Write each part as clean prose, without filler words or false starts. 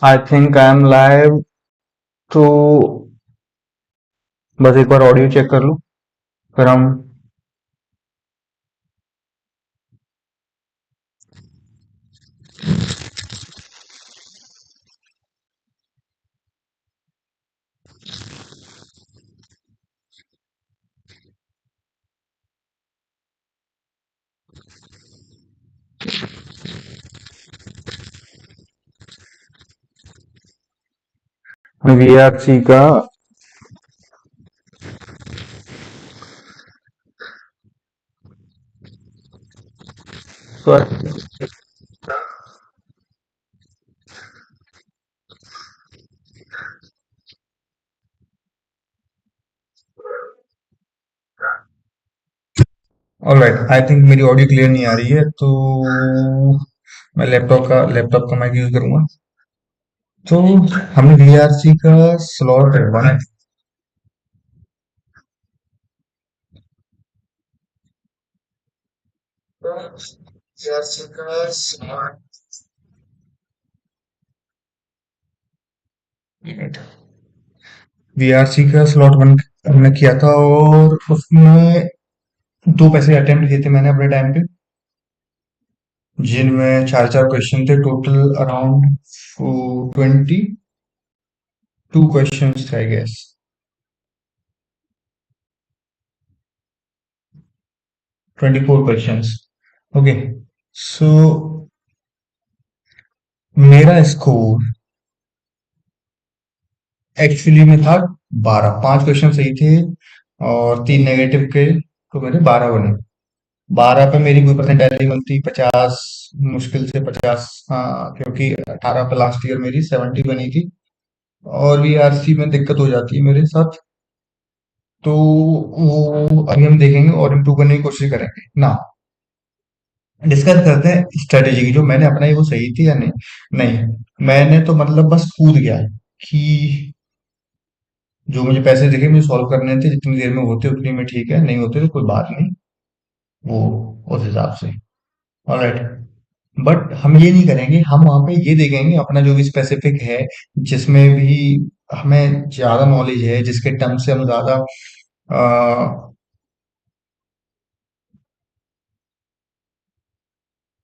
I think I am live. तो बस एक बार ऑडियो चेक कर लो, फिर हम। वीआरसी का ऑलराइट, आई थिंक मेरी ऑडियो क्लियर नहीं आ रही है, तो मैं लैपटॉप का माइक यूज करूंगा। तो हमने वीआरसी का स्लॉट वन, वीआरसी का स्लॉट वीआरसी का स्लॉट वन हमने किया था, और उसमें दो पैसे अटेम्प्ट किए थे मैंने अपने टाइम पे, जिनमें चार चार क्वेश्चन थे, टोटल अराउंड 22 क्वेश्चन थे आई गेस। 24 क्वेश्चन। ओके। सो मेरा स्कोर एक्चुअली में था 12, 5 क्वेश्चन सही थे और तीन नेगेटिव के, तो मेरे 12 बने। 12 पे मेरी कोई परसेंटाइल बनती 50, मुश्किल से 50, हाँ, क्योंकि 18 पे लास्ट ईयर मेरी 70 बनी थी। और वीआरसी में दिक्कत हो जाती है मेरे साथ, तो वो अभी हम देखेंगे और इम्प्रूव करने की कोशिश करेंगे ना। डिस्कस करते हैं स्ट्रेटेजी की, जो मैंने अपनाई वो सही थी या नहीं। नहीं, मैंने तो मतलब बस कूद गया कि जो मुझे पैसे दिखे मुझे सॉल्व करने थे, जितनी देर में होते उतनी में ठीक है, नहीं होते तो कोई बात नहीं, वो उस हिसाब से। ऑलराइट। बट हम ये नहीं करेंगे, हम वहां पे ये देखेंगे अपना जो भी स्पेसिफिक है, जिसमें भी हमें ज्यादा नॉलेज है, जिसके टर्म से हम ज्यादा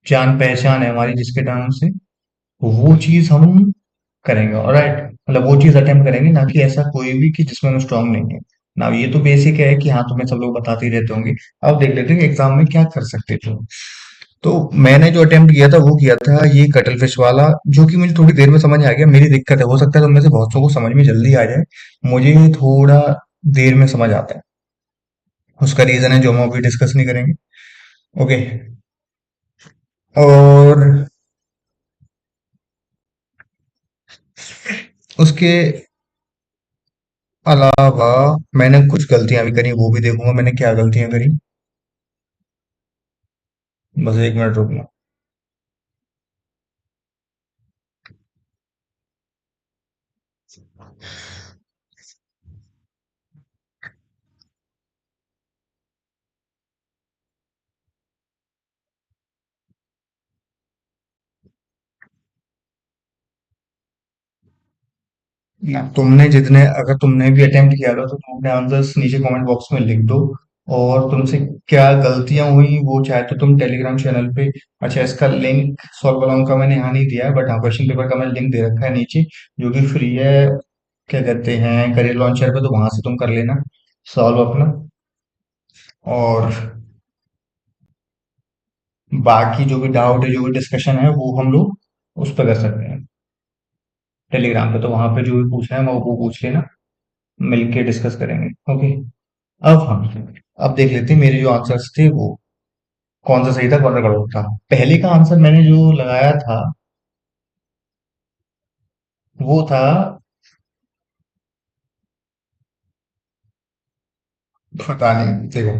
जान पहचान है हमारी, जिसके टर्म से वो चीज हम करेंगे। ऑलराइट, मतलब वो चीज अटेम्प्ट करेंगे, ना कि ऐसा कोई भी कि जिसमें हम स्ट्रांग नहीं है ना। ये तो बेसिक है कि हाँ, तुम्हें सब लोग बताते ही रहते होंगे। अब देख लेते हैं कि एग्जाम में क्या कर सकते थे। तो मैंने जो अटेम्प्ट किया था वो किया था ये कटल फिश वाला, जो कि मुझे थोड़ी देर में समझ आ गया। मेरी दिक्कत है, हो सकता है तुम में से बहुत लोगों को समझ में जल्दी आ जाए, मुझे थोड़ा देर में समझ आता है। उसका रीजन है जो हम अभी डिस्कस नहीं करेंगे। ओके। और उसके अलावा मैंने कुछ गलतियां भी करी, वो भी देखूंगा मैंने क्या गलतियां करी। बस एक मिनट रुकना। ना, अगर तुमने भी अटेम्प्ट किया था तो तुम अपने आंसर्स नीचे कमेंट बॉक्स में लिख दो। और तुमसे क्या गलतियां हुई वो चाहे तो तुम टेलीग्राम चैनल पे, अच्छा इसका लिंक सॉल्व अलोंग का मैंने यहाँ नहीं दिया है, बट हाँ क्वेश्चन पेपर का मैंने लिंक दे रखा है नीचे, जो कि फ्री है। क्या कहते हैं, करियर लॉन्चर पे, तो वहां से तुम कर लेना सॉल्व अपना। और बाकी जो भी डाउट है, जो भी डिस्कशन है, वो हम लोग उस पर कर सकते हैं टेलीग्राम पे। तो वहां पे जो भी पूछना है वो पूछ लेना, मिलके डिस्कस करेंगे। ओके। अब देख लेते हैं मेरे जो आंसर्स थे वो कौन सा सही था, कौन सा गलत था। पहले का आंसर मैंने जो लगाया था वो था, पता नहीं, देखो,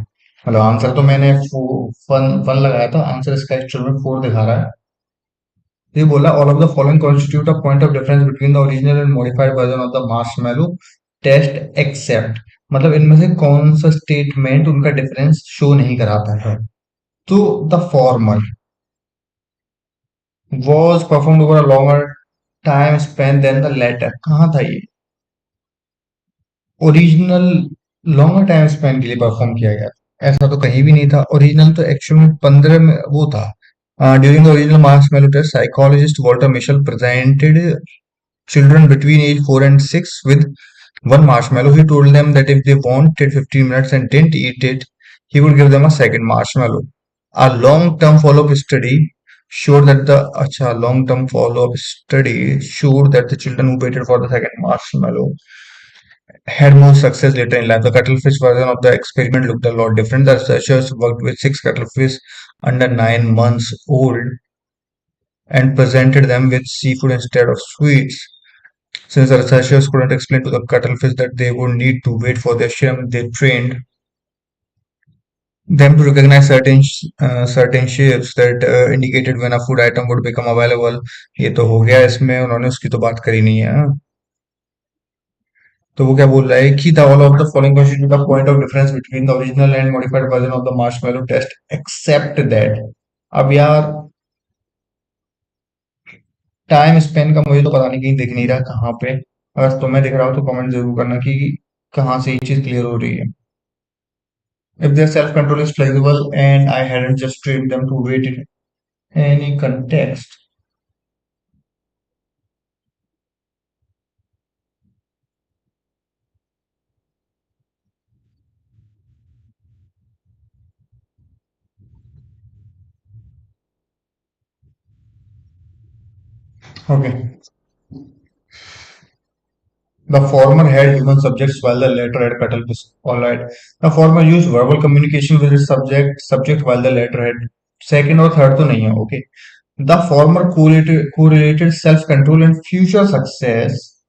मतलब आंसर तो मैंने वन वन लगाया था, आंसर इसका एक्चुअल में 4 दिखा रहा है। ये बोला all of the following constitute a point of difference between the original and modified version of the marshmallow test except. मतलब इनमें से कौन सा स्टेटमेंट उनका डिफरेंस शो नहीं कराता है? तो the former was performed over a longer time span than the latter। कहाँ था ये? ओरिजिनल लॉन्गर टाइम स्पेन के लिए परफॉर्म किया गया था, ऐसा तो कहीं भी नहीं था। ओरिजिनल तो एक्चुअल में 15 में वो था। During the original marshmallow test psychologist Walter Mischel presented children between age 4 and 6 with one marshmallow. He told them that if they wanted 15 minutes and didn't eat it, he would give them a second marshmallow. A long-term follow-up study showed that long-term follow-up study showed that the children who waited for the second marshmallow had more success later in life. The cuttlefish version of the experiment looked a lot different. The researchers worked with six cuttlefish under 9 months old and presented them with seafood instead of sweets. Since the researchers couldn't explain to the cuttlefish that they would need to wait for their shrimp, they trained them to recognize certain shapes that indicated when a food item would become available। ये तो हो गया, इसमें उन्होंने उसकी तो बात करी नहीं है, हाँ? तो वो क्या बोल रहा है कि the all of the following constitute the point of difference between the original and modified version of the marshmallow test except that। अब यार टाइम स्पेन का मुझे तो पता नहीं, कहीं दिख नहीं रहा कहाँ पे। अगर तुम्हें दिख रहा हो तो कमेंट जरूर करना कि कहाँ से ये चीज क्लियर हो रही है। If their self-control is flexible and I hadn't just trained them to wait in any context। Okay. The former had human subjects while the latter had cuttlefish. Alright. The former used verbal communication with its subject while the latter had second और third तो नहीं है, okay. The former correlated self-control and future success।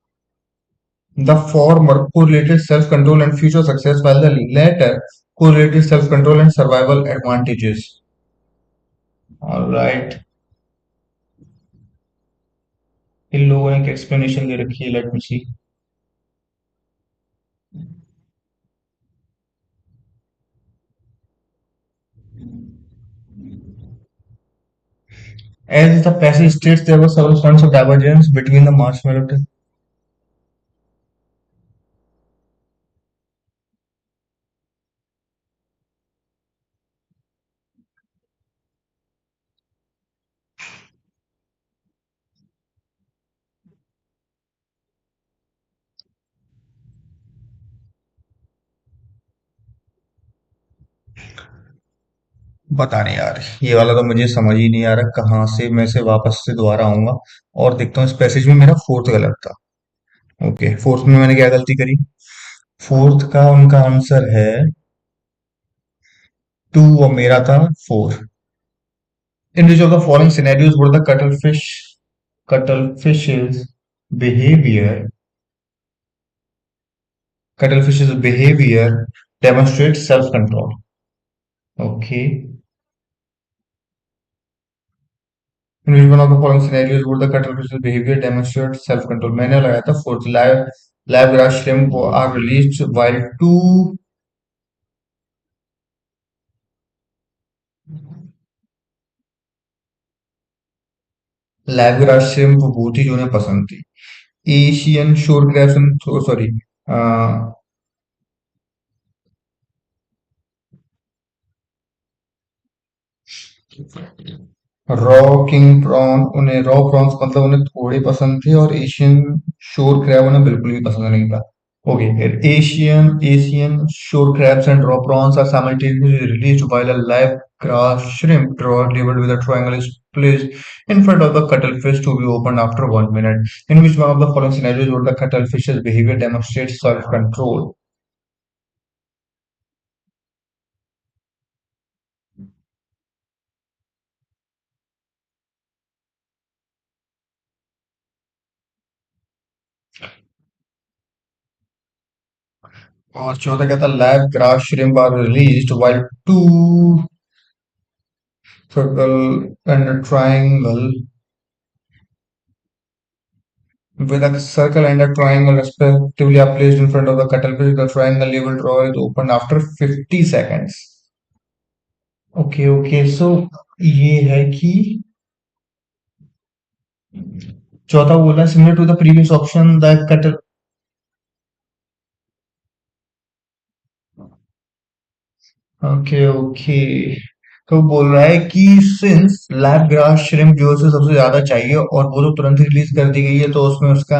The former correlated self-control and future success while the latter correlated self-control and survival advantages। Alright। इन लोगों ने एक explanation दे रखी है, let me see. As the passage states, there were several points of divergence between the marshmallow test। पता नहीं यार, ये वाला तो मुझे समझ ही नहीं आ रहा कहाँ से मैं से वापस से दोबारा आऊंगा और देखता हूँ। इस पैसेज में मेरा फोर्थ गलत था। ओके, फोर्थ में मैंने क्या गलती करी? फोर्थ का उनका आंसर है 2 और मेरा था 4। In which of the following scenarios would the cuttlefish behavior cuttlefish's behavior demonstrate self control? Okay. In which one of the following scenarios would the cuttlefish's behavior demonstrate self-control? मैंने लगाया था fourth। live grass shrimp are released while two live grass shrimp वो थी जो उन्हें पसंद थी। Asian shore crabs, sorry, raw king prawn, उन्हें रॉ प्रॉन्स मतलब उन्हें थोड़े पसंद थे, और एशियन शोर क्रैब उन्हें बिल्कुल भी पसंद नहीं था। Okay, Asian shore crabs and raw prawns are simultaneously released while a live grass shrimp rod labeled with a triangle is placed in front of the cuttlefish to be opened after 1 minute. In which one of the following scenarios would the cuttlefish's behavior demonstrate self-control? और चौथा क्या था? live grass shrimp are released while two circle and a triangle with a circle and a triangle respectively are placed in front of the cuttlefish. The triangle labeled drawer is opened after 50 seconds. Okay okay so ये है कि चौथा बोला similar to the previous option the cuttle. Okay okay तो बोल रहा है कि सिंस लैब ग्रास श्रिम्प जो उसे सबसे ज्यादा चाहिए और वो तो तुरंत रिलीज कर दी गई है तो उसमें उसका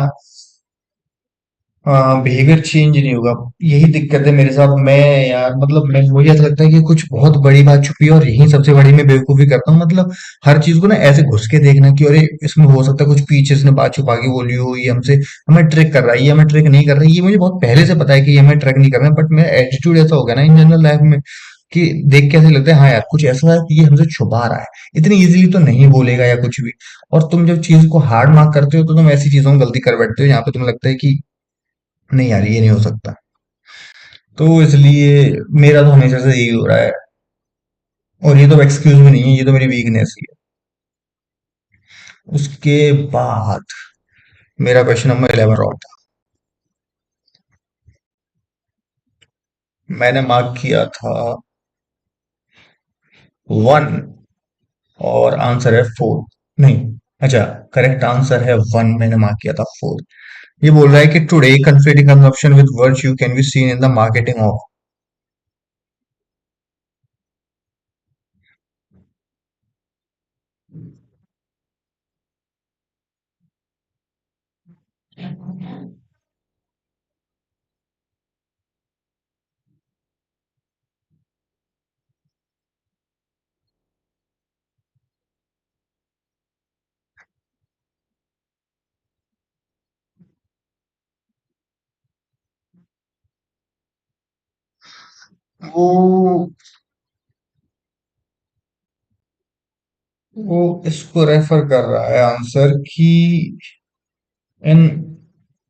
बिहेवियर चेंज नहीं होगा। यही दिक्कत है मेरे साथ। मैं यार मतलब मैं मुझे ऐसा लगता है कि कुछ बहुत बड़ी बात छुपी है और यही सबसे बड़ी मैं बेवकूफी करता हूँ। मतलब हर चीज को ना ऐसे घुस के देखना कि अरे इसमें हो सकता है कुछ पीछे से बात छुपा के बोली हो, ये हमसे हमें ट्रिक कर रहा है, ये हमें ट्रिक नहीं कर रहा है। ये मुझे बहुत पहले से पता है कि ये हमें ट्रिक नहीं कर रहा है, बट मेरा एटीट्यूड ऐसा हो गया ना इन जनरल लाइफ में कि देख के ऐसे लगता है हाँ यार कुछ ऐसा है कि ये हमसे छुपा रहा है। इतनी इजीली तो नहीं बोलेगा या कुछ भी। और तुम जब चीज को हार्ड मार्क करते हो तो तुम ऐसी चीजों में गलती कर बैठते हो यहाँ पे तुम्हें लगता है कि नहीं यार ये नहीं हो सकता। तो इसलिए मेरा तो हमेशा से यही हो रहा है। और ये तो एक्सक्यूज भी नहीं है, ये तो मेरी वीकनेस ही है। उसके बाद मेरा क्वेश्चन नंबर 11 और था। मैंने मार्क किया था 1 और आंसर है 4। नहीं, अच्छा, करेक्ट आंसर है 1, मैंने मार्क किया था 4। ये बोल रहा है कि today conflicting consumption with virtue can be seen in the marketing of। वो वो इसको रेफर कर रहा है आंसर कि in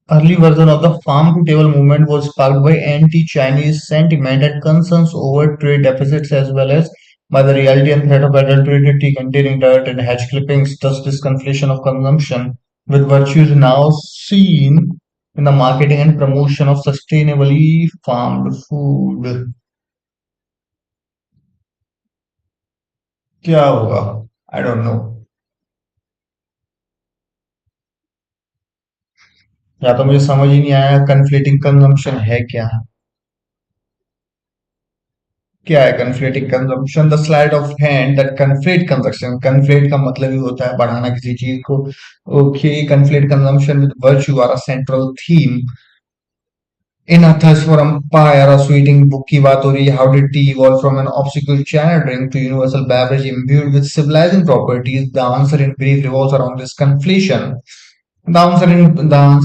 early version of the farm to table movement was sparked by anti-Chinese sentiment and concerns over trade deficits as well as by the reality and threat of adulterated tea containing dirt and hatch clippings. Thus, this conflation of consumption with virtue is now seen in the marketing and promotion of sustainably farmed food. क्या होगा? I don't know. या तो मुझे समझ ही नहीं आया conflicting consumption है क्या? क्या है conflating consumption? The sleight of hand that conflate consumption। conflate का मतलब ही होता है बढ़ाना किसी चीज को। okay, conflate consumption with virtue are a central theme in a thirst for empire। a sweeting book की बात हो रही है। how did tea evolve from an obscure china drink to universal beverage imbued with civilizing properties? The answer in brief revolves around this conflation। The answer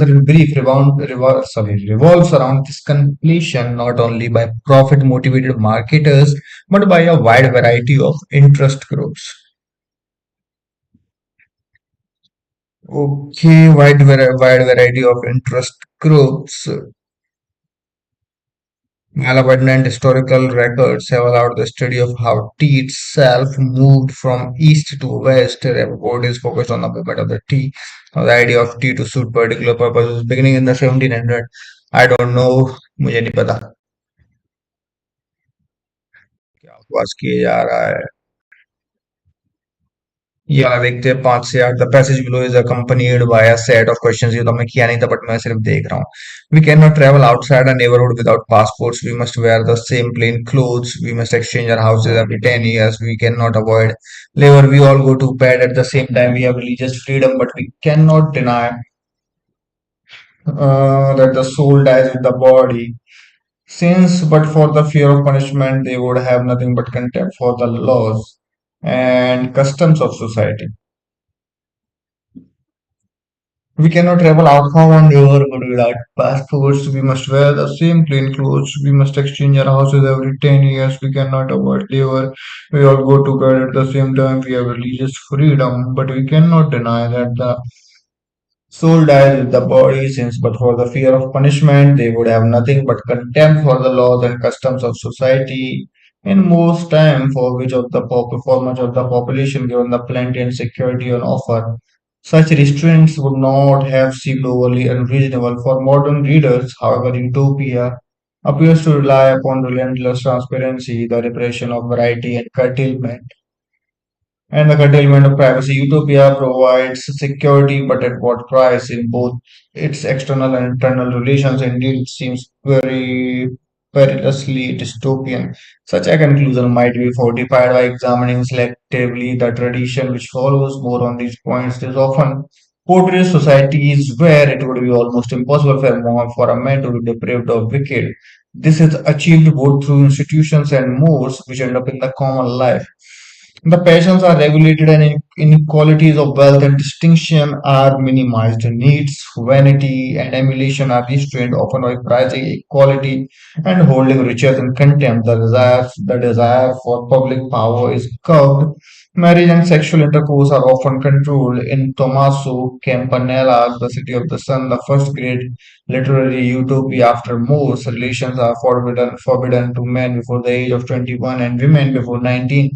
in brief revolves around this completion not only by profit motivated marketers but by a wide variety of interest groups। Okay, wide variety of interest groups। Malabundant historical records have allowed the study of how tea itself moved from east to west. The report is focused on the movement of the tea. The idea of tea to suit particular purposes beginning in the 1700। I don't know, मुझे नहीं पता क्या बकवास किए जा रहा है। ये वाला देखते हैं 5 से 8। The passage below is accompanied by a set of questions. ये तो हमने किया नहीं था बट मैं सिर्फ देख रहा हूँ। We can not travel outside a neighbourhood without passports. We must wear the same plain clothes. We must exchange our houses every 10 years। We can not avoid labour. We all go to bed at the same time. We have religious freedom but we can not deny that the soul dies with the body, since but for the fear of punishment they would have nothing but contempt for the laws and customs of society। We cannot travel outbound and neighborhood without passports. We must wear the same plain clothes. We must exchange our houses every 10 years. We cannot avoid labor. We all go to bed at the same time. We have religious freedom, but we cannot deny that the soul dies with the body, since but for the fear of punishment they would have nothing but contempt for the laws and customs of society. In most time, for much of the population, given the plenty and security on offer, Such restraints would not have seemed overly unreasonable for modern readers. However, utopia appears to rely upon relentless transparency, the repression of variety, and the curtailment of privacy. Utopia provides security, but at what price in both its external and internal relations? Indeed, it seems very perilously dystopian. Such a conclusion might be fortified by examining selectively the tradition which follows more on these points. This often portrays societies where it would be almost impossible for a man to be depraved or wicked. This is achieved both through institutions and modes which end up in the common life. The passions are regulated and inequalities of wealth and distinction are minimized. Needs, vanity, and emulation are restrained, often by prizing equality and holding riches in contempt. The desire for public power is curbed. Marriage and sexual intercourse are often controlled. In Tommaso Campanella's The City of the Sun, the first great literary utopia after Morse, relations are forbidden to men before the age of 21 and women before 19.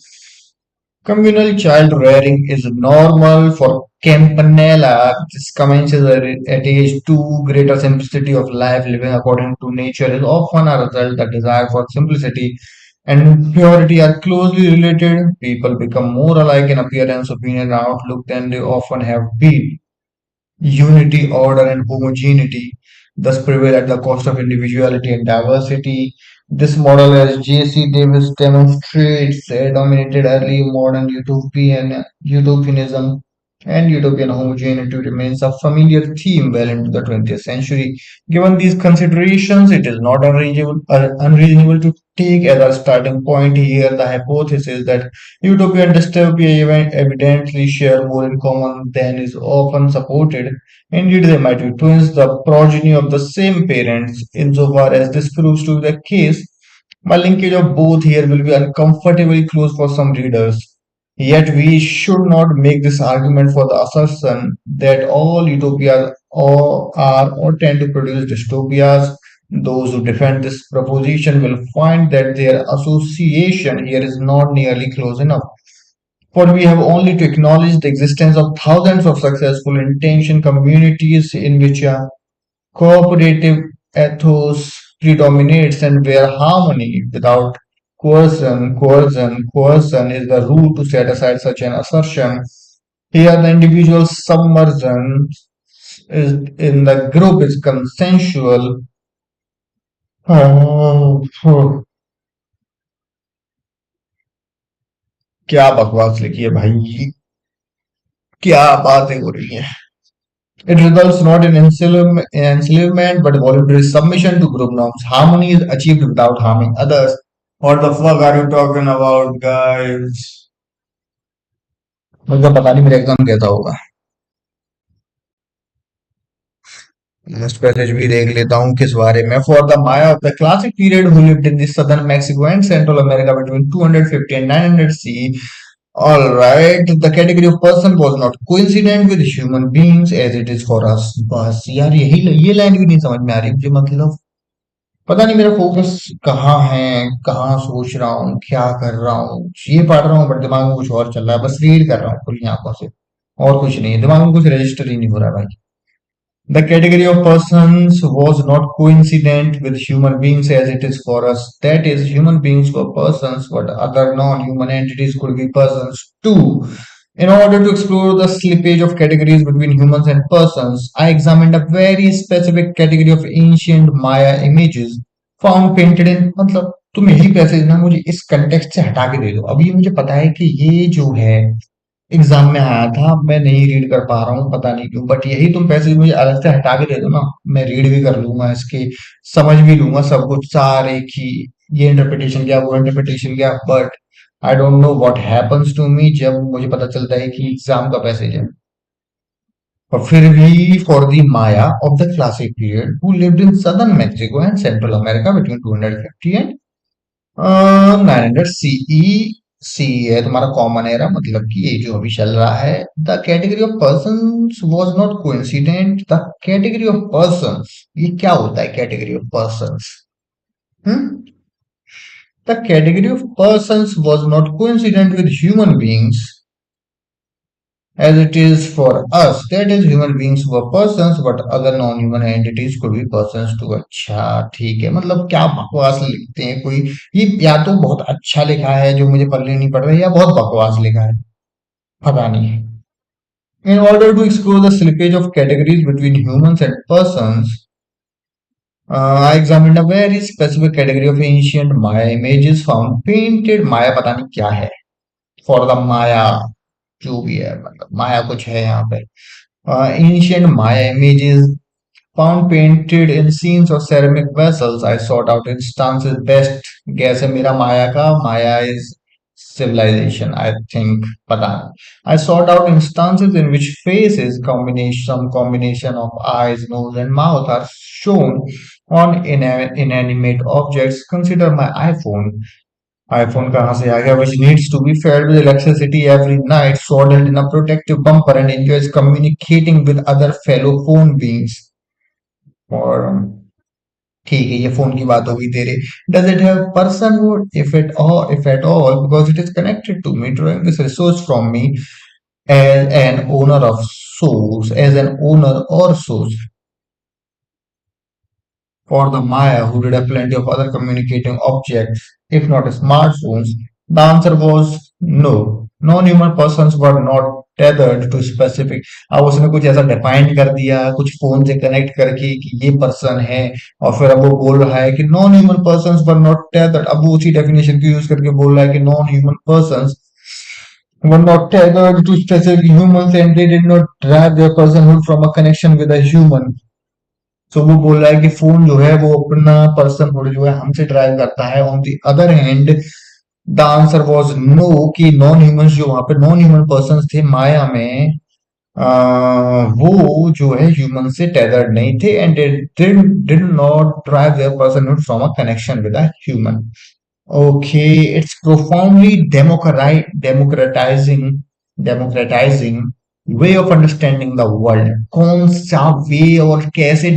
Communal child rearing is normal for Campanella. This commences at age 2. Greater simplicity of life, living according to nature, is often a result. The desire for simplicity and purity are closely related. People become more alike in appearance, opinion, and outlook than they often have been. Unity, order, and homogeneity thus prevail at the cost of individuality and diversity. This model, as J.C. Davis demonstrates, dominated early modern utopianism, and utopian homogeneity remains a familiar theme well into the 20th century. Given these considerations, it is not unreasonable to take as a starting point here the hypothesis that utopia and dystopia evidently share more in common than is often supported. Indeed, they might be twins, the progeny of the same parents. Insofar as this proves to be the case, my linkage of both here will be uncomfortably close for some readers. Yet we should not make this argument for the assertion that all utopias are or tend to produce dystopias. Those who defend this proposition will find that their association here is not nearly close enough. For we have only to acknowledge the existence of thousands of successful intention communities in which a cooperative ethos predominates and where harmony without coercion is the rule to set aside such an assertion. Here, the individual submersion is in the group is consensual. क्या बकवास लिखी है भाई क्या बातें हो रही हैं It results not in enslavement but voluntary submission to group norms. Harmony is achieved without harming others. What the fuck are you talking about, guys? मुझे पता नहीं मेरा एग्जाम कैसा होगा नेक्स्ट पैसेज भी देख लेता हूँ किस बारे में for the Maya of the classic period who lived in the southern Mexico and central America between 250 and 900 CE. All right, the category of person was not coincident with human beings as it is for us. बस यार यही ये line भी नहीं समझ में आ रही मुझे मतलब पता नहीं मेरा फोकस कहाँ है कहाँ सोच रहा हूँ क्या कर रहा हूँ ये पढ़ रहा हूँ बट दिमाग में कुछ और चल रहा है बस रीड कर रहा हूँ खुली आंखों से और कुछ नहीं है दिमाग में कुछ रजिस्टर ही नहीं हो रहा है भाई The category of persons was not coincident with human beings as it is for us. That is, human beings were persons, but other non-human entities could be persons too. In order to explore the slippage of categories between humans and persons, I examined a very specific category of ancient Maya images found painted in मतलब तुम यही passage ना मुझे इस context से हटा के दे दो अभी मुझे पता है कि ये जो है एग्जाम में आया था मैं नहीं रीड कर पा रहा हूँ पता नहीं क्यों बट यही तुम पैसेज मुझे अलग से हटा के दे दो ना मैं रीड भी कर लूंगा इसके समझ भी लूंगा सब कुछ सारे की ये इंटरप्रिटेशन क्या वो इंटरप्रिटेशन क्या but I don't know what happens to me जब मुझे पता चलता है कि एग्जाम का पैसेज है और फिर भी for the Maya of the classic period who lived in southern Mexico and central America between 250 and 900 CE सी है तुम्हारा कॉमन एरा मतलब कि ये जो अभी चल रहा है the category of persons was not coincident the category of persons ये क्या होता है category of persons the category of persons was not coincident with human beings as it is for us, that is human beings were persons but other non-human entities could be persons too। अच्छा ठीक है, मतलब क्या बकवास लिखते हैं कोई। ये या तो बहुत अच्छा लिखा है जो मुझे पढ़ने नहीं पड़ रहा है, या बहुत बकवास लिखा है, पता नहीं। In order to explore the slippage of categories between humans and persons, I examined a very specific category of ancient Maya images found painted। माया पता नहीं क्या है, for the Maya जो भी है, मतलब माया कुछ है यहाँ पे। Ancient Maya images found painted in scenes of ceramic vessels। I sought out instances, best guess है मेरा माया का, माया is civilization I think, पता नहीं। I sought out instances in which faces, some combination of eyes, nose and mouth are shown on inanimate objects। Consider my iPhone। iPhone कहाँ से आ गया? Which needs to be fed with electricity every night, swaddled in a protective bumper and enjoys communicating with other fellow phone beings। और ठीक है, ये phone की बात हो गई तेरे। Does it have personhood? If at all, because it is connected to me, drawing this resource from me as an owner of source, as an owner or source for the Maya, who did have plenty of other communicating objects, if not smartphones? The answer was no. Non-human persons were not tethered to specific। अब उसने कुछ ऐसा define कर दिया कुछ phone से connect करके कि ये पर्सन है, और फिर अब वो बोल रहा है कि non human persons were not tethered। अब वो उसी डेफिनेशन को यूज करके बोल रहा है कि non human persons were not tethered to specific humans and they did not derive their personhood from a connection with a human। तो वो बोल रहा है कि फोन जो है वो अपना पर्सनहुड जो है हमसे ड्राइव करता है। On the other hand the answer was no, कि नॉन ह्यूमंस जो वहां पे नॉन ह्यूमन पर्सन थे माया में, वो जो है ह्यूमन से टेदर्ड नहीं थे and did not drive their personhood from a connection with a human. Okay, it's profoundly democratizing way of understanding the world। कौन सा वे और कैसे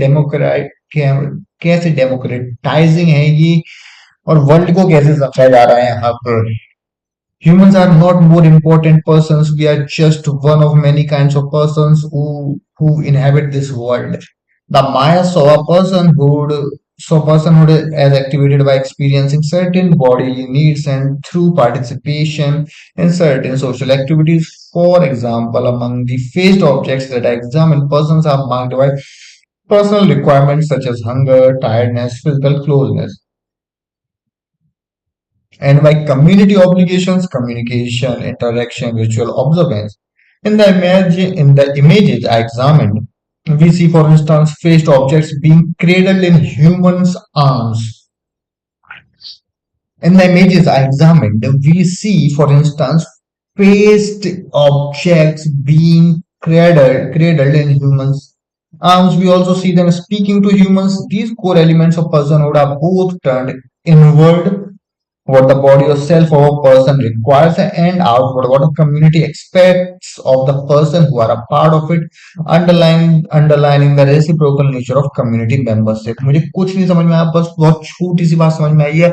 कैसे डेमोक्रेटाइजिंग है ये, और वर्ल्ड को कैसे समझा जा रहा है यहाँ पर। Humans are not more important persons, we are just one of many kinds of persons who inhabit this world। The Maya saw personhood as activated by experiencing certain bodily needs and through participation in certain social activities। For example, among the faced objects that I examined, persons are marked by personal requirements such as hunger, tiredness, physical closeness, and by community obligations, communication, interaction, ritual observance। In the images I examined, we see, for instance, faced objects being cradled in humans' arms। In the images I examined, we see, for instance, faced objects being cradled in humans' arms। We also see them speaking to humans। These core elements of personhood are both turned inward, what the body or self of a person requires, and outward, what a community expects of the person who are a part of it, underlining the reciprocal nature of community membership। मुझे कुछ नहीं समझ में आया, बस बहुत छोटी सी बात समझ में आई है।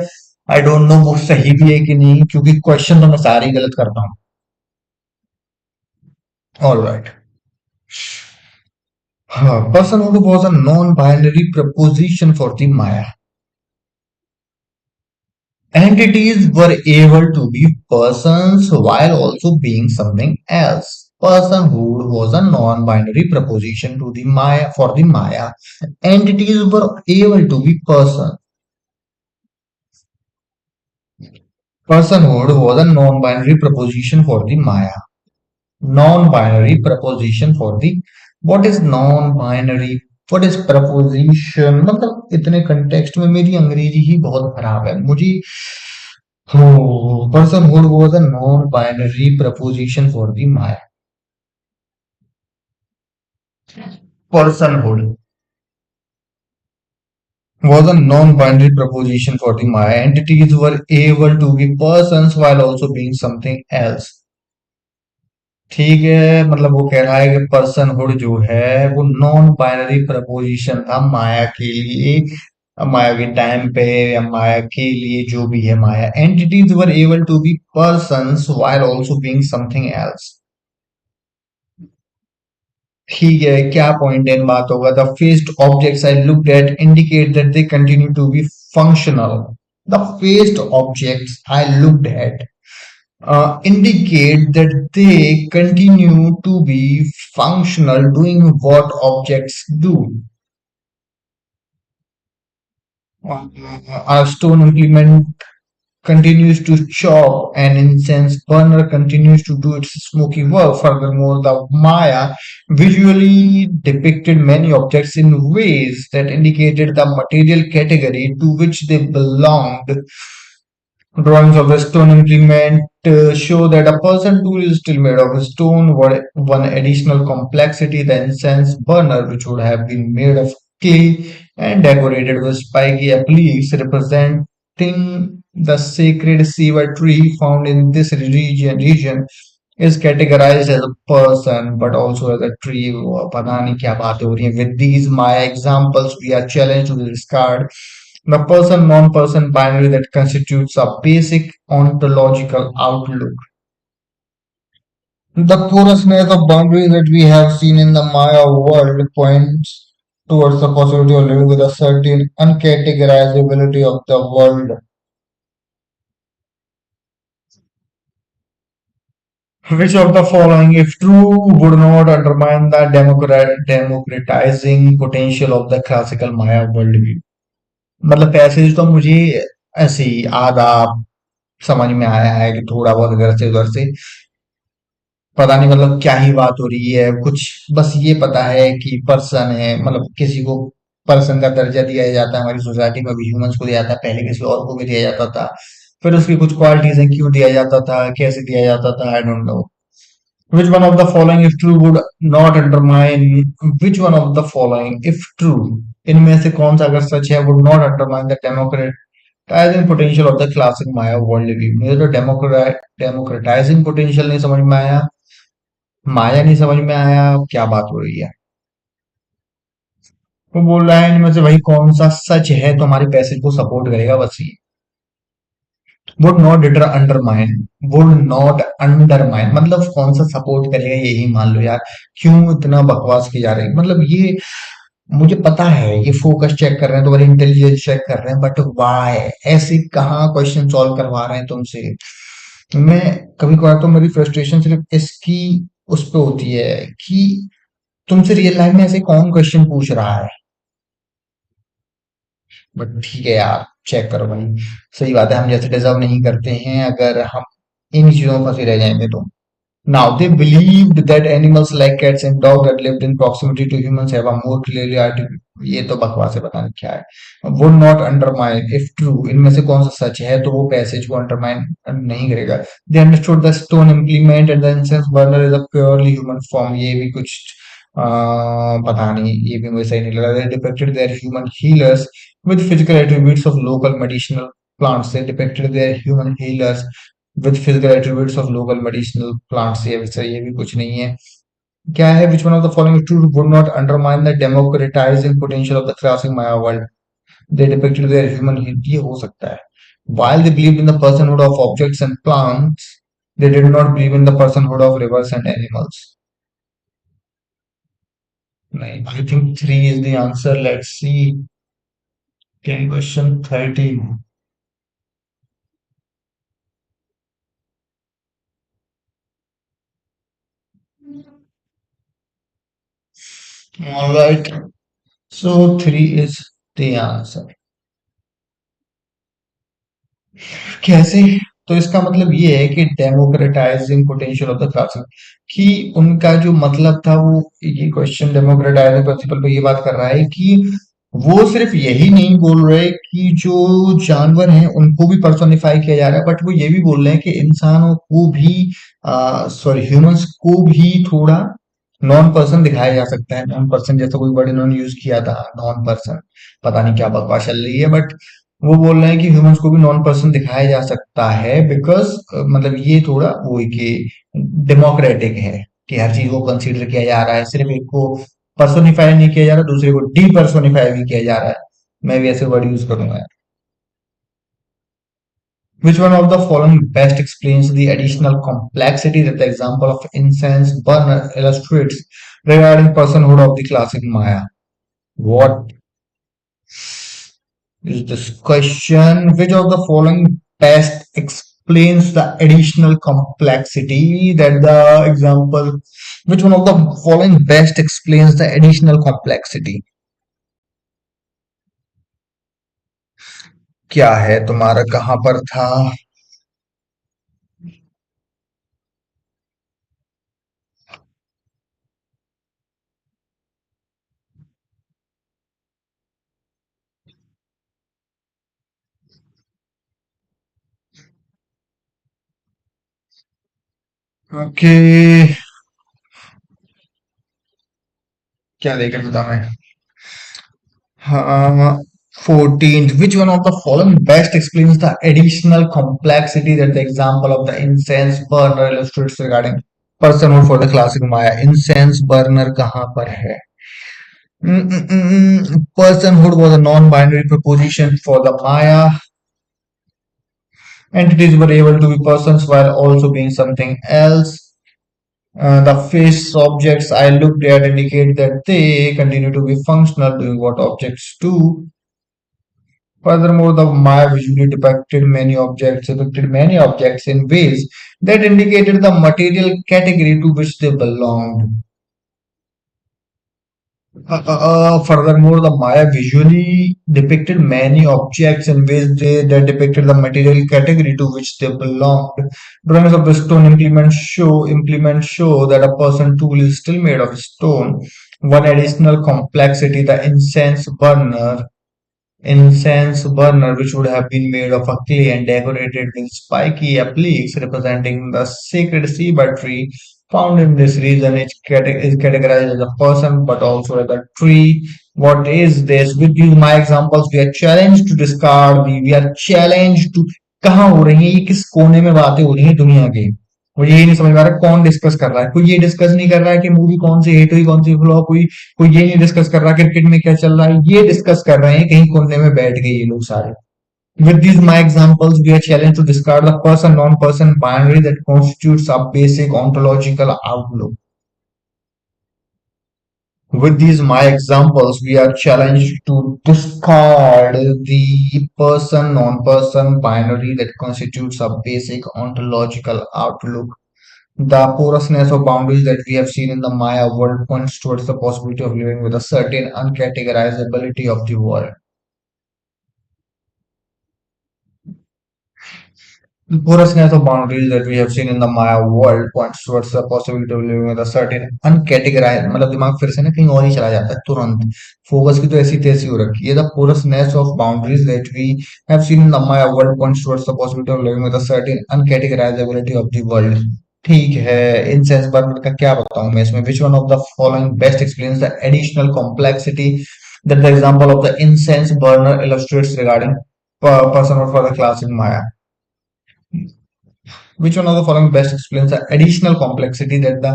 आई डोंट नो वो सही भी है कि नहीं, क्योंकि क्वेश्चन तो मैं सारे ही गलत करता हूँ। All right. Personhood was a non-binary proposition for the Maya। Entities were able to be persons while also being something else। Personhood was a non-binary proposition to the Maya for the Maya। Entities were able to be persons। Personhood was a non-binary proposition for the Maya। Non-binary proposition for the, what is non-binary, what is proposition, मतलब इतने context में मेरी अंग्रेजी ही बहुत खराब है मुझे। Personhood was a non-binary proposition for the Maya। Personhood was a non-binary proposition for the Maya। Entities were able to be persons while also being something else। ठीक है, मतलब वो कह रहा है कि पर्सनहुड जो है वो नॉन बाइनरी प्रपोजिशन था माया के लिए, माया के टाइम पे, या माया के लिए जो भी है Maya. Entities were able to be persons while also being something else. ठीक है, क्या पॉइंट इन बात होगा? The faced objects I looked at indicate that they continue to be functional. The faced objects I looked at indicate that they continue to be functional, doing what objects do. A stone implement continues to chop, an incense burner continues to do its smoky work. Furthermore, the Maya visually depicted many objects in ways that indicated the material category to which they belonged. Drawings of the stone implement show that a person tool is still made of stone. One additional complexity, the incense burner, which would have been made of clay and decorated with spiky leaves, representing the sacred Siva tree found in this region, is categorized as a person, but also as a tree. पता नहीं क्या बात हो रही है. With these Maya examples, we are challenged to discard the person non person binary that constitutes a basic ontological outlook. The porousness of boundaries that we have seen in the Maya world points towards the possibility of living with a certain uncategorizability of the world. Which of the following, if true, would not undermine the democratizing potential of the classical Maya worldview? मतलब passage तो मुझे ऐसे ही आधा समझ में आया है कि थोड़ा बहुत इधर से उधर से पता नहीं मतलब क्या ही बात हो रही है कुछ बस ये पता है कि पर्सन है मतलब किसी को पर्सन का दर्जा दिया जाता है हमारी सोसाइटी में भी ह्यूमंस को दिया जाता है पहले किसी और को भी दिया जाता था फिर उसकी कुछ क्वालिटीज हैं क्यों दिया जाता था कैसे दिया जाता था आई don't no which one of the following if true would not undermine which one of the following if true इनमें से कौन सा अगर सच है would not undermine the democratizing potential of the classic Maya worldview मुझे तो democratizing potential नहीं समझ में आया माया नहीं समझ में आया क्या बात हो रही है वो बोल रहा है इनमें से भाई कौन सा सच है तो हमारे पैसेज को सपोर्ट करेगा बस ये would not undermine would not undermine मतलब कौन सा सपोर्ट करेगा यही मान लो यार क्यों इतना बकवास की जा रही है मतलब ये मुझे पता है ये फोकस चेक कर रहे हैं तुम्हारी इंटेलिजेंस चेक कर रहे हैं बट वाई ऐसे कहाँ क्वेश्चन सॉल्व करवा रहे हैं तुमसे मैं कभी कभार तो मेरी फ्रस्ट्रेशन सिर्फ इसकी उस पे होती है कि तुमसे रियल लाइफ में ऐसे कौन क्वेश्चन पूछ रहा है बट ठीक है यार चेक करो भाई सही बात है हम जैसे डिजर्व नहीं करते हैं अगर हम इन चीजों में फंसे रह जाएंगे तो now they believed that animals like cats and dogs that lived in proximity to humans have a more clearly ये तो बकवास है पता नहीं क्या है would not undermine if true इनमें से कौन सा सच है तो वो पैसेज को अंडरमाइन नहीं करेगा they understood the stone implement and the incense burner is a purely human form ये भी कुछ पता नहीं ये भी मुझे सही नहीं लगा they depicted their human healers with physical attributes of local medicinal plants they depicted their human healers with physical attributes of local medicinal plants ये भी कुछ नहीं है क्या है which one of the following true would not undermine the democratizing potential of the classic Maya world they depicted their human ये हो सकता है while they believed in the personhood of objects and plants they did not believe in the personhood of rivers and animals नहीं I think 3 is the answer let's see can question 13 all right so 3 is the answer कैसे तो इसका मतलब ये है कि डेमोक्रेटाइजिंग potential of the classes कि उनका जो मतलब था वो ये क्वेश्चन डेमोक्रेटाइजिंग प्रिंसिपल पे ये बात कर रहा है कि वो सिर्फ यही नहीं बोल रहे कि जो जानवर हैं उनको भी पर्सोनिफाई किया जा रहा है बट वो ये भी बोल रहे हैं कि इंसानों को भी सॉरी ह्यूमंस को भी थोड़ा नॉन पर्सन दिखाया जा सकता है नॉन पर्सन जैसा कोई वर्ड इन्होंने यूज किया था नॉन पर्सन पता नहीं क्या बकवास चल रही है बट वो बोल रहे हैं कि ह्यूमंस को भी नॉन पर्सन दिखाया जा सकता है बिकॉज मतलब ये थोड़ा वो है कि डेमोक्रेटिक है कि हर चीज को कंसीडर किया जा रहा है सिर्फ एक को पर्सोनिफाई नहीं किया जा रहा दूसरे को डी पर्सोनिफाई भी किया जा रहा है मैं भी ऐसे वर्ड यूज करूंगा Which one of the following best explains the additional complexity that the example of incense burner illustrates regarding personhood of the classic Maya? What is this question? Which of the following best explains the additional complexity that the example? Which one of the following best explains the additional complexity? क्या है तुम्हारा कहाँ पर था? Okay, क्या लेकर बता मैं? हाँ, 14th. Which one of the following best explains the additional complexity that the example of the incense burner illustrates regarding personhood for the classic Maya? Incense burner कहाँ पर है? Personhood was a non-binary proposition for the Maya. Entities were able to be persons while also being something else. The face objects I looked at indicate that they continue to be functional, doing what objects do. Furthermore, the Maya visually depicted many objects in ways that indicated the material category to which they belonged. Furthermore, the Maya visually depicted many objects in ways that depicted the material category to which they belonged. Drawings of the stone implements show that a person tool is still made of stone. One additional complexity, the incense burner, which would have been made of a clay and decorated with spiky appliques representing the sacred ceiba tree found in this region, is categorized as a person but also as a tree. What is this? With these my examples, we are challenged to discard we are challenged to कहाँ हो रही है ये, किस कोने में बातें हो रही हैं दुनिया की? मुझे यही नहीं समझ में आ रहा कौन डिस्कस कर रहा है। कोई ये डिस्कस नहीं कर रहा है कि मूवी कौन सी हिट हुई, कौन सी फ्लॉप हुई। कोई ये नहीं डिस्कस कर रहा क्रिकेट में क्या चल रहा है। ये डिस्कस कर रहे हैं कहीं कोने में बैठ गए ये लोग सारे। With these my examples, we are challenged to discard the person non-person binary that constitutes a basic ontological outlook. With these my examples, we are challenged to discard the person non-person binary that constitutes a basic ontological outlook. The porousness of boundaries that we have seen in the Maya world points towards the possibility of living with a certain uncategorizability of the world. The porousness of boundaries that we have seen in the Maya world points towards the possibility of living with a certain uncategorized, मतलब दिमाग फिर से ना कहीं और ही चला जाता है तुरंत। फोकस की तो ऐसी तैसी हो रखी है। The porousness of boundaries that we have seen in the Maya world points towards the possibility of living with a certain uncategorizability of the world. ठीक है, इंसेंस बर्नर का क्या बताऊं मैं इसमें? Which one of the following best explains the additional complexity that the example of the incense burner illustrates regarding personhood for the classic Maya? Which one of the following best explains the additional complexity that the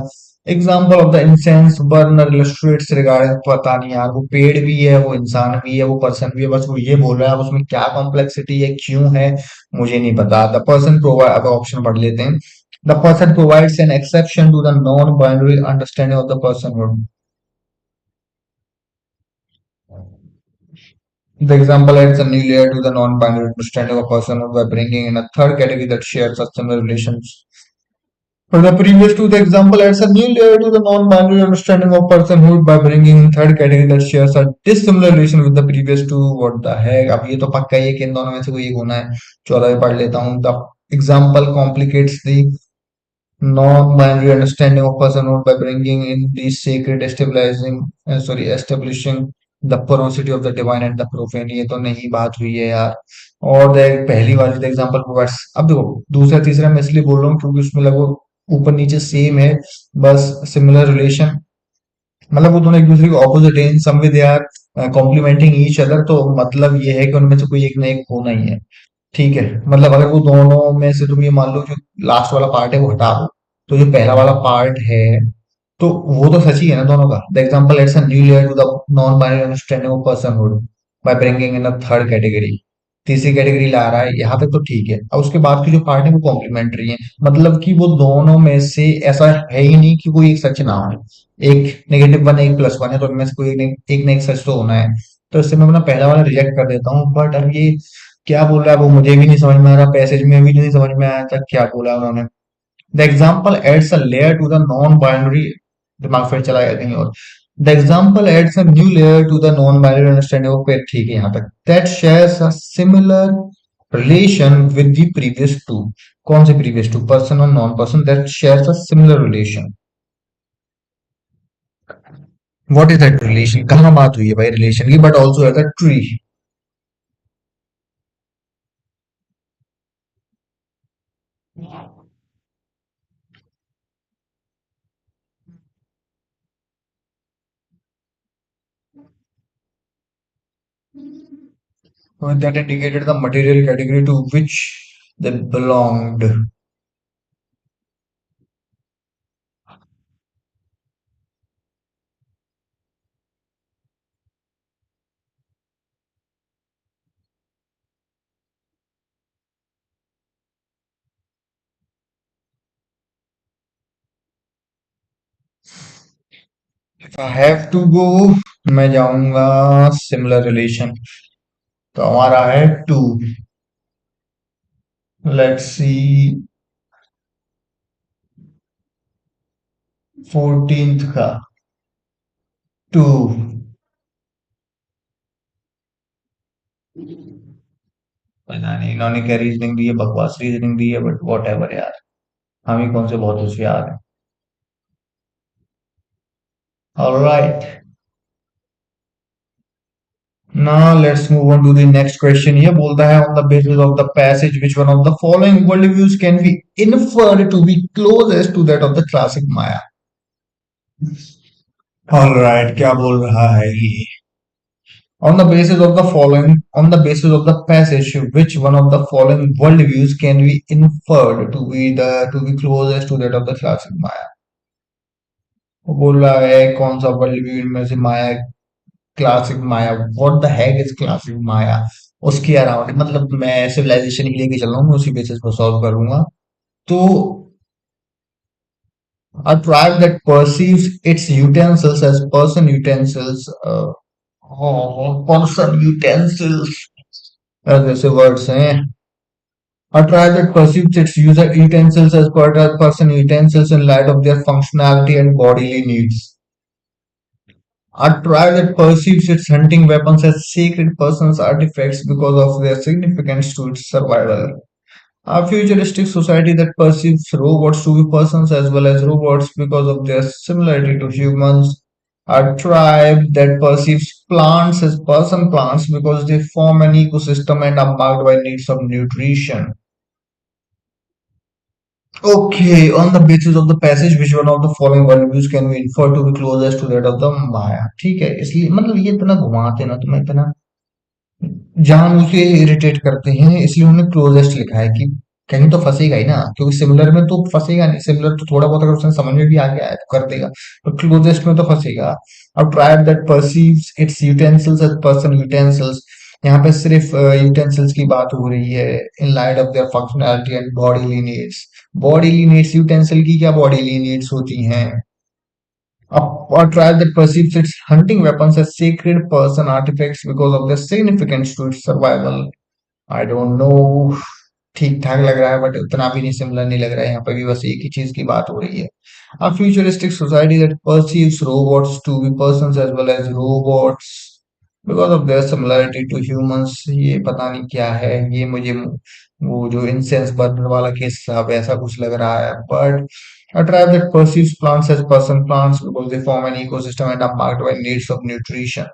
example of the incense burner illustrates regarding? पता नहीं यार, वो पेड़ भी है, वो इंसान भी है, वो पर्सन भी है, बस वो ये बोल रहा है। अब उसमें क्या कॉम्प्लेक्सिटी है, क्यों है, मुझे नहीं पता। द पर्सन प्रोवाइड, अब ऑप्शन पढ़ लेते हैं। The person provides an exception to the non binary understanding of the personhood. The example adds a new layer to the non-binary understanding of personhood by bringing in a third category that shares such similar relations. For the previous two, the example adds a new layer to the non-binary understanding of personhood by bringing in third category that shares a dissimilar relation with the previous two. What the heck? अब ये तो पक्का ही है कि इन दोनों में से कोई एक होना है। 14 पढ़ लेता हूँ। The example complicates the non-binary understanding of personhood by bringing in the sacred, establishing the porosity of the divine and the profane. ये तो नहीं बात हुई है यार। और पहली वाली द एग्जांपल प्रोवाइड्स, अब देखो दूसरा तीसरा मैं इसलिए बोल रहा हूँ क्योंकि उसमें लगभग ऊपर नीचे सेम है, बस सिमिलर रिलेशन, मतलब वो दोनों एक दूसरे के ऑपोजिट है। In some way they are complementing each other, तो मतलब ये है कि उनमें से कोई एक ना एक होना ही है। ठीक है, मतलब अगर वो दोनों में से तुम ये मान लो जो लास्ट वाला पार्ट है वो हटा दो, तो जो पहला वाला पार्ट है तो वो तो सच ही है ना दोनों का। The example adds a new layer to the non binary understanding of personhood by bringing in a third category. तीसरी कैटेगरी ला रहा है, यहाँ तक तो ठीक है। अब उसके बाद की जो पार्ट है वो कॉम्प्लीमेंट्री है, मतलब कि वो दोनों में से ऐसा है ही नहीं कि कोई एक सच ना हो। एक नेगेटिव वन एक प्लस वन है, तो उनमें से कोई एक ना एक सच तो होना है। तो इससे मैं अपना पहला वाला रिजेक्ट कर देता हूँ। बट अब ये क्या बोल रहा है वो मुझे भी नहीं समझ में आ रहा, पैसेज में भी नहीं समझ में आया था क्या बोला उन्होंने। The example adds a layer to the non binary, दिमाग फिर चला गया कहीं और। The example adds a new layer to the non binary understanding of pair, ठीक है यहाँ तक। That shares a similar relation with the previous two. कौन से प्रीवियस टू, पर्सन और non person, that shares a similar relation. What is that relation, कहाँ बात हुई है भाई रिलेशन की, but also as a tree. That indicated the material category to which they belonged. If I have to go, मैं जाऊंगा similar relation. तो हमारा है टू। लेट्स सी, 14th का टू। पता नहीं इन्होंने क्या रीजनिंग दी है, बकवास रीजनिंग दी है, बट वॉट एवर यार, हम ही कौन से बहुत होशियार हैं। Alright, now let's move on to the next question। ये बोलता है on the basis of the passage which one of the following worldviews can be inferred to be closest to that of the classic Maya। Alright, क्या बोल रहा है ये। On the basis of the passage, which one of the following worldviews can be inferred to be closest to that of the classic Maya। वो बोल रहा है कौन सा वर्ल्ड व्यू इनमें से Maya, classic Maya. What the heck is classic Maya. उसके around मतलब मैं सिविलाइजेशन ही लेके चल रहा हूँ, मैं उसी बेसिस पर सॉल्व करूंगा। तो a tribe that perceives its utensils as person utensils, person utensils, जैसे वर्ड्स हैं। A tribe that perceives its user utensils as person utensils in light of their functionality and bodily needs. A tribe that perceives its hunting weapons as sacred persons artifacts because of their significance to its survival. A futuristic society that perceives robots to be persons as well as robots because of their similarity to humans. A tribe that perceives plants as person plants because they form an ecosystem and are marked by needs of nutrition. Okay, on the basis of the passage, which one of the following values can we infer to be closest to that of the Maya? ठीक है, इसलिए मतलब ये इतना घुमाते ना, तो मैं इतना जान के इरिटेट करते हैं, इसलिए उन्होंने क्लोजेस्ट लिखा है कि कहीं तो फंसेगा ही ना, क्योंकि सिमिलर में तो फंसेगा नहीं। सिमिलर तो थोड़ा बहुत अगर उसने समझ में भी आ गया है तो कर देगा, पर क्लोजेस्ट में तो फंसेगा। अब tribe that perceives its utensils as person utensils, यहाँ पे सिर्फ यूटेंसिल्स की बात हो रही है in light of their functionality and bodily needs. Bodily needs, utensil की क्या बॉडीली नीड्स होती हैं। A tribe that perceives its hunting weapons as sacred person artifacts because of their significance to its survival। I don't know, ठीक ठाक लग रहा है but उतना भी नहीं, सिमिलर नहीं लग रहा है, यहाँ पे भी बस एक ही चीज की बात हो रही है। A futuristic society that perceives robots to be persons as well as robots because of their similarity to humans। ये पता नहीं क्या है, ये मुझे वो जो इंसेंस बर्नर वाला केस था वैसा कुछ लग रहा है। But a tribe that perceives plants as person plants because they form an ecosystem and are marked by needs of nutrition।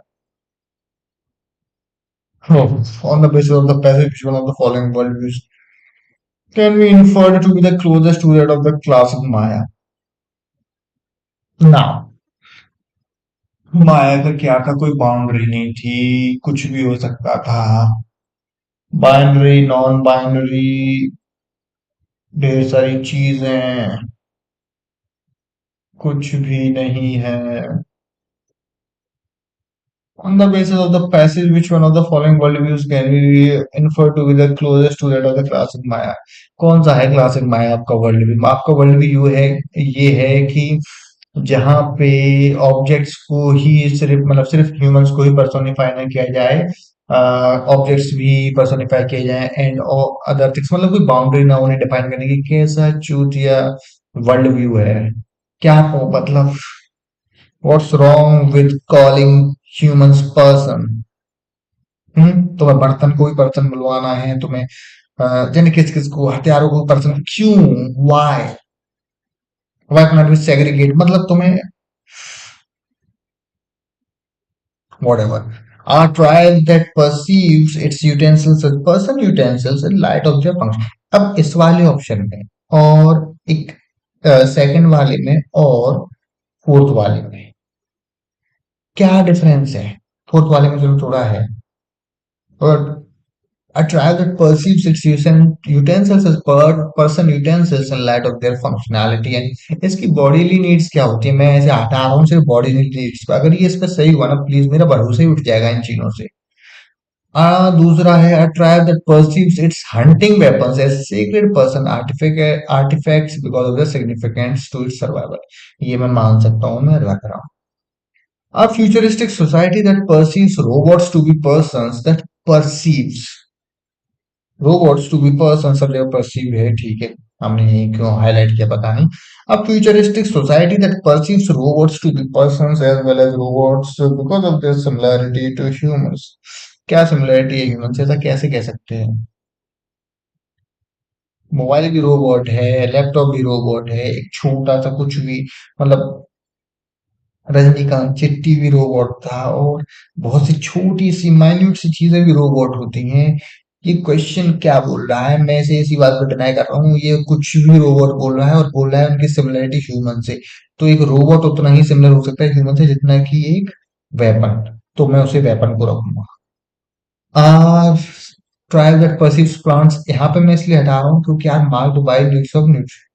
Oh, on the basis of the passage, one of the following worldviews can be inferred to be the closest to that of the classic Maya। Now, माया का क्या था, कोई boundary नहीं थी, कुछ भी हो सकता था। बाइनरी, नॉन बाइनरी, ढेर सारी चीजें, कुछ भी नहीं है। On the basis of the passage, which one of the following worldviews can be inferred to be the closest to that of the classic माया? कौन सा है क्लासिक माया आपका वर्ल्ड व्यू? आपका वर्ल्ड व्यू है, ये है कि जहाँ पे ऑब्जेक्ट्स को ही सिर्फ मतलब सिर्फ ह्यूमंस को ही पर्सोनिफाई ना किया जाए, ऑब्जेक्ट्स भी पर्सोनिफाई किए जाए एंड अदर थिंग्स, मतलब कोई बाउंड्री ना उन्हें डिफाइन करने की। कैसा चूतिया वर्ल्ड व्यू है? क्या मतलब what's wrong with calling humans person? तुम्हें बर्तन को ही पर्सन बुलवाना है, तुम्हें जाने किस किस को, हथियारों को पर्सन क्यों? Why? Why not be segregate? मतलब तुम्हें whatever. A trial that perceives its utensils as person utensils in light of their function. अब इस वाले ऑप्शन में और एक सेकंड वाले में और फोर्थ वाले में क्या डिफरेंस है? फोर्थ वाले में चलो थोड़ा है, और a trial that perceives its utensils as person utensils in light of their functionality and इसकी bodily needs क्या होती है? मैं ऐसे हटा रहा हूँ सिर्फ बॉडी नीड्स पे, अगर ये इस पे सही हुआ ना प्लीज मेरा भरोसा ही उठ जाएगा इन चीजों से। दूसरा है a tribe that perceives its hunting weapons as sacred person artifacts because of their significance to its survival। ये मैं मान सकता हूँ, मैं रख रहा हूँ। A futuristic society that perceives robots to be persons that perceives robots to be persons, सब जगह perceive है, ठीक है, हमने ये क्यों हाईलाइट किया पता नहीं। A futuristic society that perceives robots to be persons as well as robots because of their similarity to humans। क्या सिमिलरिटी है ह्यूमन से, ऐसा कैसे कह सकते हैं? मोबाइल भी रोबोट है, लैपटॉप भी रोबोट है, एक छोटा सा कुछ भी, मतलब रजनीकांत चिट्टी भी रोबोट था, और बहुत सी छोटी सी माइन्यूट सी चीजें भी रोबोट होती हैं। ये क्वेश्चन क्या बोल रहा है? मैं से इसी बात को डिनाई कर रहा हूँ, ये कुछ भी रोबोट बोल रहा है और बोल रहा है उनकी सिमिलरिटी ह्यूमन से। तो एक रोबोट उतना ही सिमिलर हो सकता है ह्यूमन से जितना कि एक वेपन, तो मैं उसे वेपन को रखूंगा। आ, ट्रायल दैट परसीव्स प्लांट्स, यहाँ पे मैं इसलिए हटा रहा हूँ क्योंकि यार marked by needs of nutrition.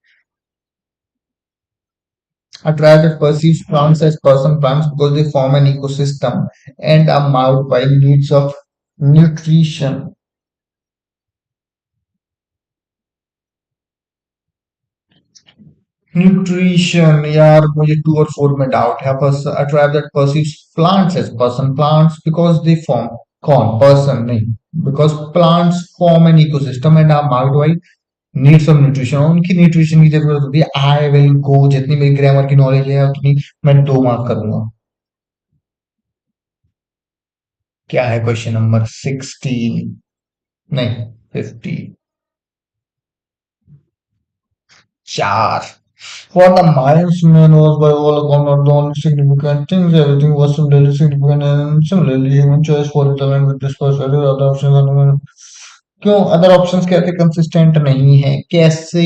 A tribe that perceives plants as person plants because they form an ecosystem and are marked by needs of nutrition। Nutrition यार, मुझे 2 और 4 में डाउट है। A tribe that perceives plants as person plants because they form, कौन person नहीं, because plants form an ecosystem and are marked by needs of nutrition, उनकी nutrition की जरूरत होती है। आई विल गो, जितनी मेरी ग्रामर की नॉलेज है उतनी मैं 2 मार्क करूंगा। क्या है क्वेश्चन नंबर 16, नहीं 15, 4। For the Mayans, man was by all account not the only significant things. Everything was similarly significant and similarly human choice for it aligned with this perspective. Other options are क्यों other options कहते consistent नहीं है? कैसे?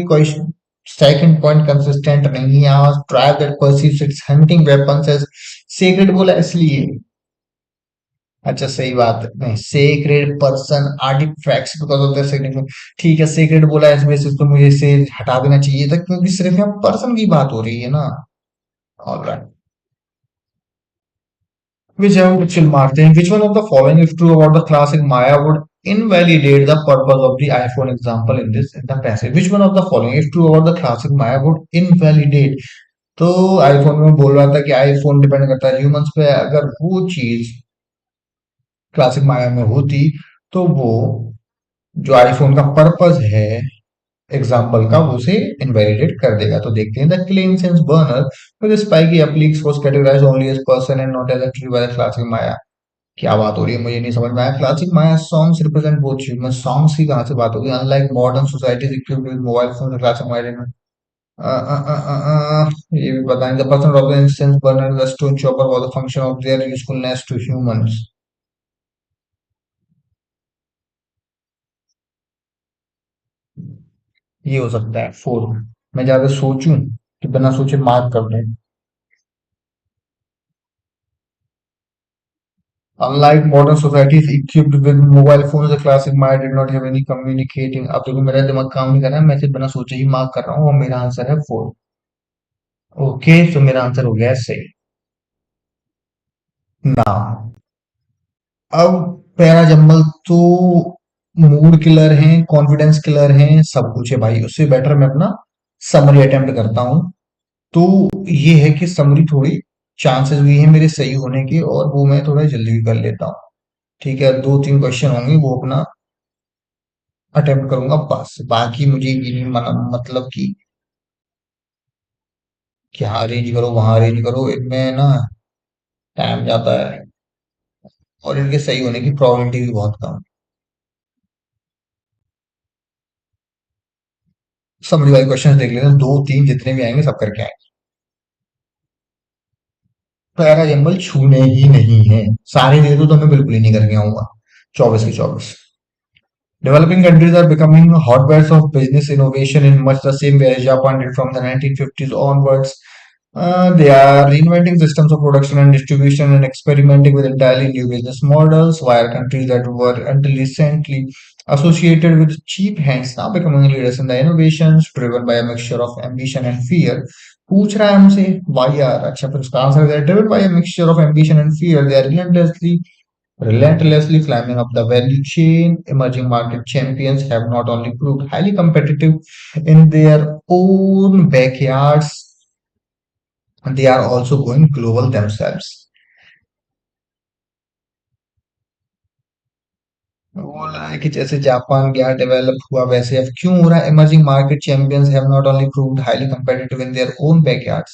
Question second point consistent नहीं है। Tribe that perceives its hunting weapons as sacred बोला इसलिए। अच्छा सही बात है, नहीं sacred person artifacts because of their significance. ठीक है, सेक्रेड बोला इस बेसिस पे मुझे इसे हटा देना चाहिए था क्योंकि सिर्फ यहाँ पर्सन की बात हो रही है ना। ऑलराइट, which have chill मारते हैं। Which one of the following if true about the classic Maya would invalidate the purpose of the iPhone example in this in the passage? Which one of the following if true about the classic Maya would invalidate? तो iPhone में बोल रहा था कि iPhone depend करता है humans पे, अगर वो चीज क्लासिक माया में होती तो वो जो आईफोन का पर्पस है एग्जाम्पल का वो उसे इनवैलिडेट कर देगा। तो देखते हैं the clean sense burner with spiky appliques was categorized only as person and not as a tree by the classic Maya. क्या बात हो रही है, मुझे नहीं समझ में आया। Classic Maya songs represent both human, songs की कहां से बात होगी? Unlike modern societies equipped with mobile phone, classic Maya ये भी बताएं the person of the instance burner the stone chopper was the function of their usefulness to humans. ये हो सकता है 4। मैं ज्यादा सोचूं कि बिना सोचे मार्क कर दूं। Unlike modern societies equipped with mobile phones, the classic Maya did not have any communicating। अब देखो मेरा दिमाग काम नहीं कर रहा है, मैं सिर्फ बिना सोचे ही मार्क कर रहा हूँ और मेरा आंसर है 4। ओके, तो मेरा आंसर हो गया सही। ना। अब पैरा जंबल तो मूड किलर हैं, कॉन्फिडेंस किलर हैं, सब कुछ है भाई। उससे बेटर मैं अपना समरी अटेम्प्ट करता हूँ। तो ये है कि समरी थोड़ी चांसेस भी है मेरे सही होने के, और वो मैं थोड़ा जल्दी भी कर लेता हूँ। ठीक है, दो तीन क्वेश्चन होंगे वो अपना अटेम्प्ट करूंगा बस। बाकी मुझे ये नहीं मतलब कि यहाँ अरेंज करो वहां अरेंज करो, इनमें ना टाइम जाता है और इनके सही होने की प्रोबेबिलिटी भी बहुत कम। समरी वाले क्वेश्चन देख लेते हैं, दो तीन जितने भी आएंगे सब करके आएंगे। पैरा जंगल छूने ही नहीं है। सारे दे दो तो मैं बिल्कुल ही नहीं करके आऊंगा। 24 की 24। Developing countries are becoming hotbeds of business innovation in much the same way as Japan did from the 1950s onwards. They are reinventing systems of production and distribution and experimenting with entirely new business models, while countries that were until recently associated with cheap hands now becoming leaders in the innovations driven by a mixture of ambition and fear. पूछ रहा है हमसे Y यार, अच्छा फिर उसका answer है driven by a mixture of ambition and fear. They are relentlessly climbing up the value chain. Emerging market champions have not only proved highly competitive in their own backyards, they are also going global themselves. बोल रहा है कि जैसे Japan गया develop हुआ वैसे अब क्यों हो रहा है? Emerging market champions have not only proved highly competitive in their own backyards,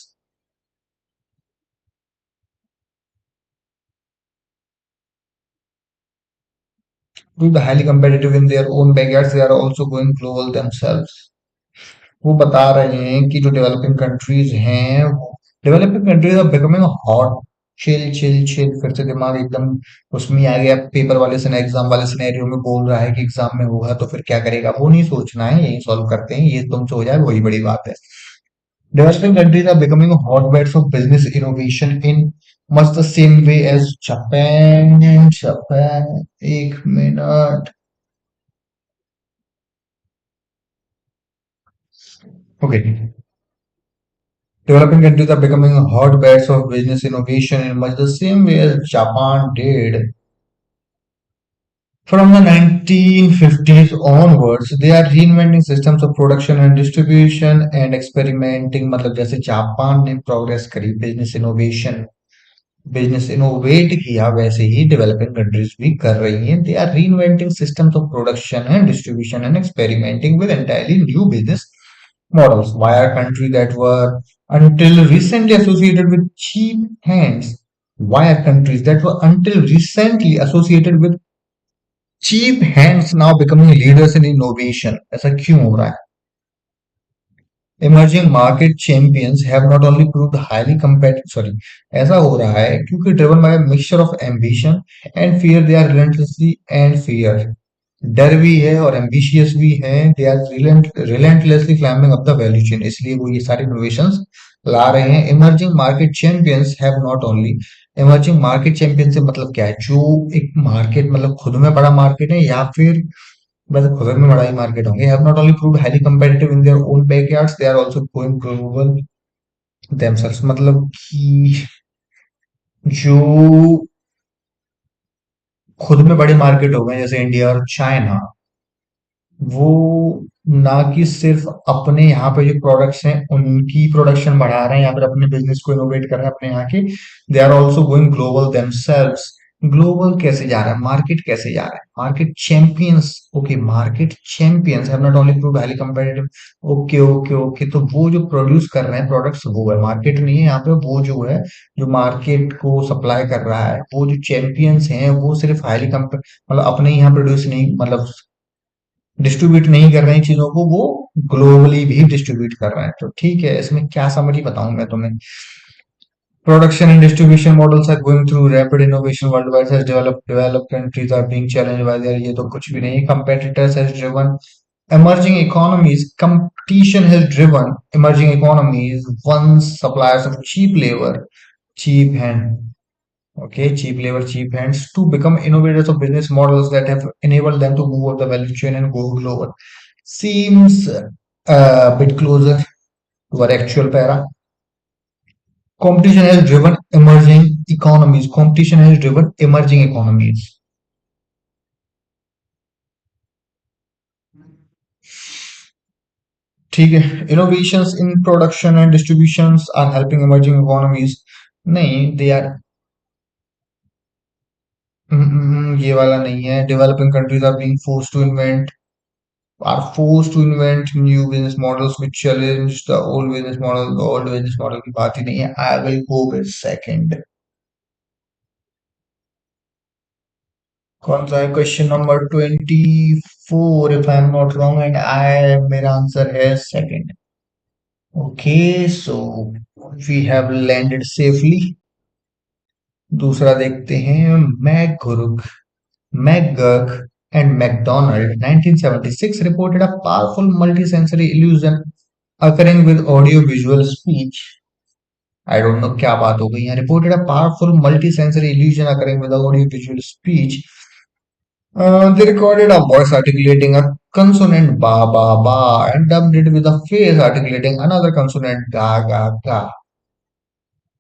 proved highly competitive in their own backyards, they are also going global themselves. वो बता रहे हैं कि जो डेवलपिंग कंट्रीज हैं, developing countries are becoming hot. Chill chill chill, फिर से दिमाग एकदम उसमें आ गया। पेपर वाले से एग्जाम वाले सिनेरियो में बोल रहा है कि एग्जाम में होगा तो फिर क्या करेगा, वो नहीं सोचना है, यही सॉल्व करते हैं, ये तुमसे हो जाए वही बड़ी बात है। Developing countries are becoming hotbeds of business innovation in much the same way as Japan. Japan, एक minute. Okay, developing countries are becoming hotbeds of business innovation in much the same way as Japan did. From the 1950s onwards, they are reinventing systems of production and distribution and experimenting. मतलब जैसे Japan ने progress करी business innovate किया, वैसे ही developing countries भी कर रही हैं। They are reinventing systems of production and distribution and experimenting with entirely new business models. Why are countries that were until recently associated with cheap hands? Why are countries that were until recently associated with cheap hands now becoming leaders in innovation? ऐसा क्यों हो रहा है? Emerging market champions have not only proved highly competitive, sorry, ऐसा हो रहा है क्योंकि driven by a mixture of ambition and fear, they are relentlessly and fear, डर भी है और एम्बिशियस भी है। They are relentlessly climbing up the value chain, इसलिए वो ये सारे इनोवेशंस ला रहे हैं। Emerging market champions have not only, emerging market champion से मतलब क्या है? जो एक मार्केट मतलब खुद में बड़ा मार्केट है, या फिर वैसे खुद में बड़ा ही मार्केट होंगे, have not only proved highly competitive in their own backyards, they are also going global themselves. मतलब कि जो खुद में बड़े मार्केट हो गए जैसे इंडिया और चाइना, वो ना कि सिर्फ अपने यहाँ पे जो प्रोडक्ट्स हैं उनकी प्रोडक्शन बढ़ा रहे हैं या फिर अपने बिजनेस को इनोवेट कर रहे हैं अपने यहाँ के, they are also going global themselves. Global कैसे जा रहा है? मार्केट कैसे जा रहा है? Market champions, okay, market champions have not only proved highly competitive. Okay okay okay, तो वो जो प्रोड्यूस कर रहे हैं प्रोडक्ट्स वो है, मार्केट नहीं है यहाँ पे। वो जो है जो मार्केट को सप्लाई कर रहा है, वो जो चैंपियंस हैं वो सिर्फ हाईली मतलब अपने यहाँ प्रोड्यूस नहीं, मतलब डिस्ट्रीब्यूट नहीं कर रहे हैं चीजों को, वो ग्लोबली भी डिस्ट्रीब्यूट कर रहे हैं। तो ठीक है, इसमें क्या समझी बताऊं मैं तुम्हें। Production and distribution models are going through rapid innovation world wide as developed countries are being challenged by their, ये तो कुछ भी नहीं है। Competitors has driven emerging economies, competition has driven emerging economies once suppliers of cheap labor, cheap hand, okay, cheap labor, cheap hands, to become innovators of business models that have enabled them to move up the value chain and go global. Seems a bit closer to our actual para. Competition has driven emerging economies. Competition has driven emerging economies. ठीक है. Innovations in production and distributions are helping emerging economies. नहीं, they are ये वाला नहीं है. Developing countries are forced to invent new business models which challenge the old business model. The old business model की बात ही नहीं है. I will go with second. कौन सा है? Question number 24 if I am not wrong and I मेरा answer है second. Okay, so we have landed safely. दूसरा देखते हैं. McGurk and McDonald 1976 reported a powerful multisensory illusion occurring with audio-visual speech. I don't know क्या बात हो गई यहाँ. Reported a powerful multisensory illusion occurring with audio-visual speech. They recorded a voice articulating a consonant ba ba ba and dubbed it with a face articulating another consonant ga ga ga.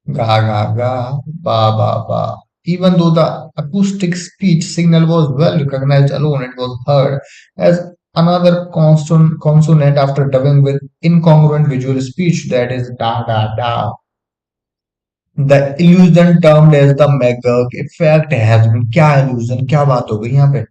Ga ga ga, ba ba ba. Even though the acoustic speech signal was well recognized alone, it was heard as another consonant after dubbing with incongruent visual speech, that is da da da. The illusion termed as the McGurk effect has been. क्या illusion? क्या बात हो गई यहाँ पे?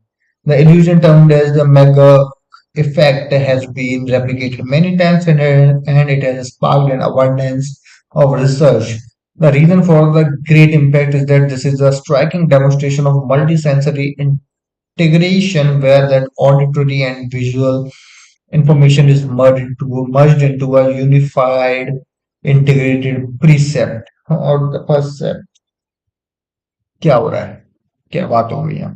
The illusion termed as the McGurk effect has been replicated many times and it has sparked an abundance of research. The reason for the great impact is that this is a striking demonstration of multisensory integration where that auditory and visual information is merged into a unified integrated precept और the percept. क्या हो रहा है? क्या बात हो गई है?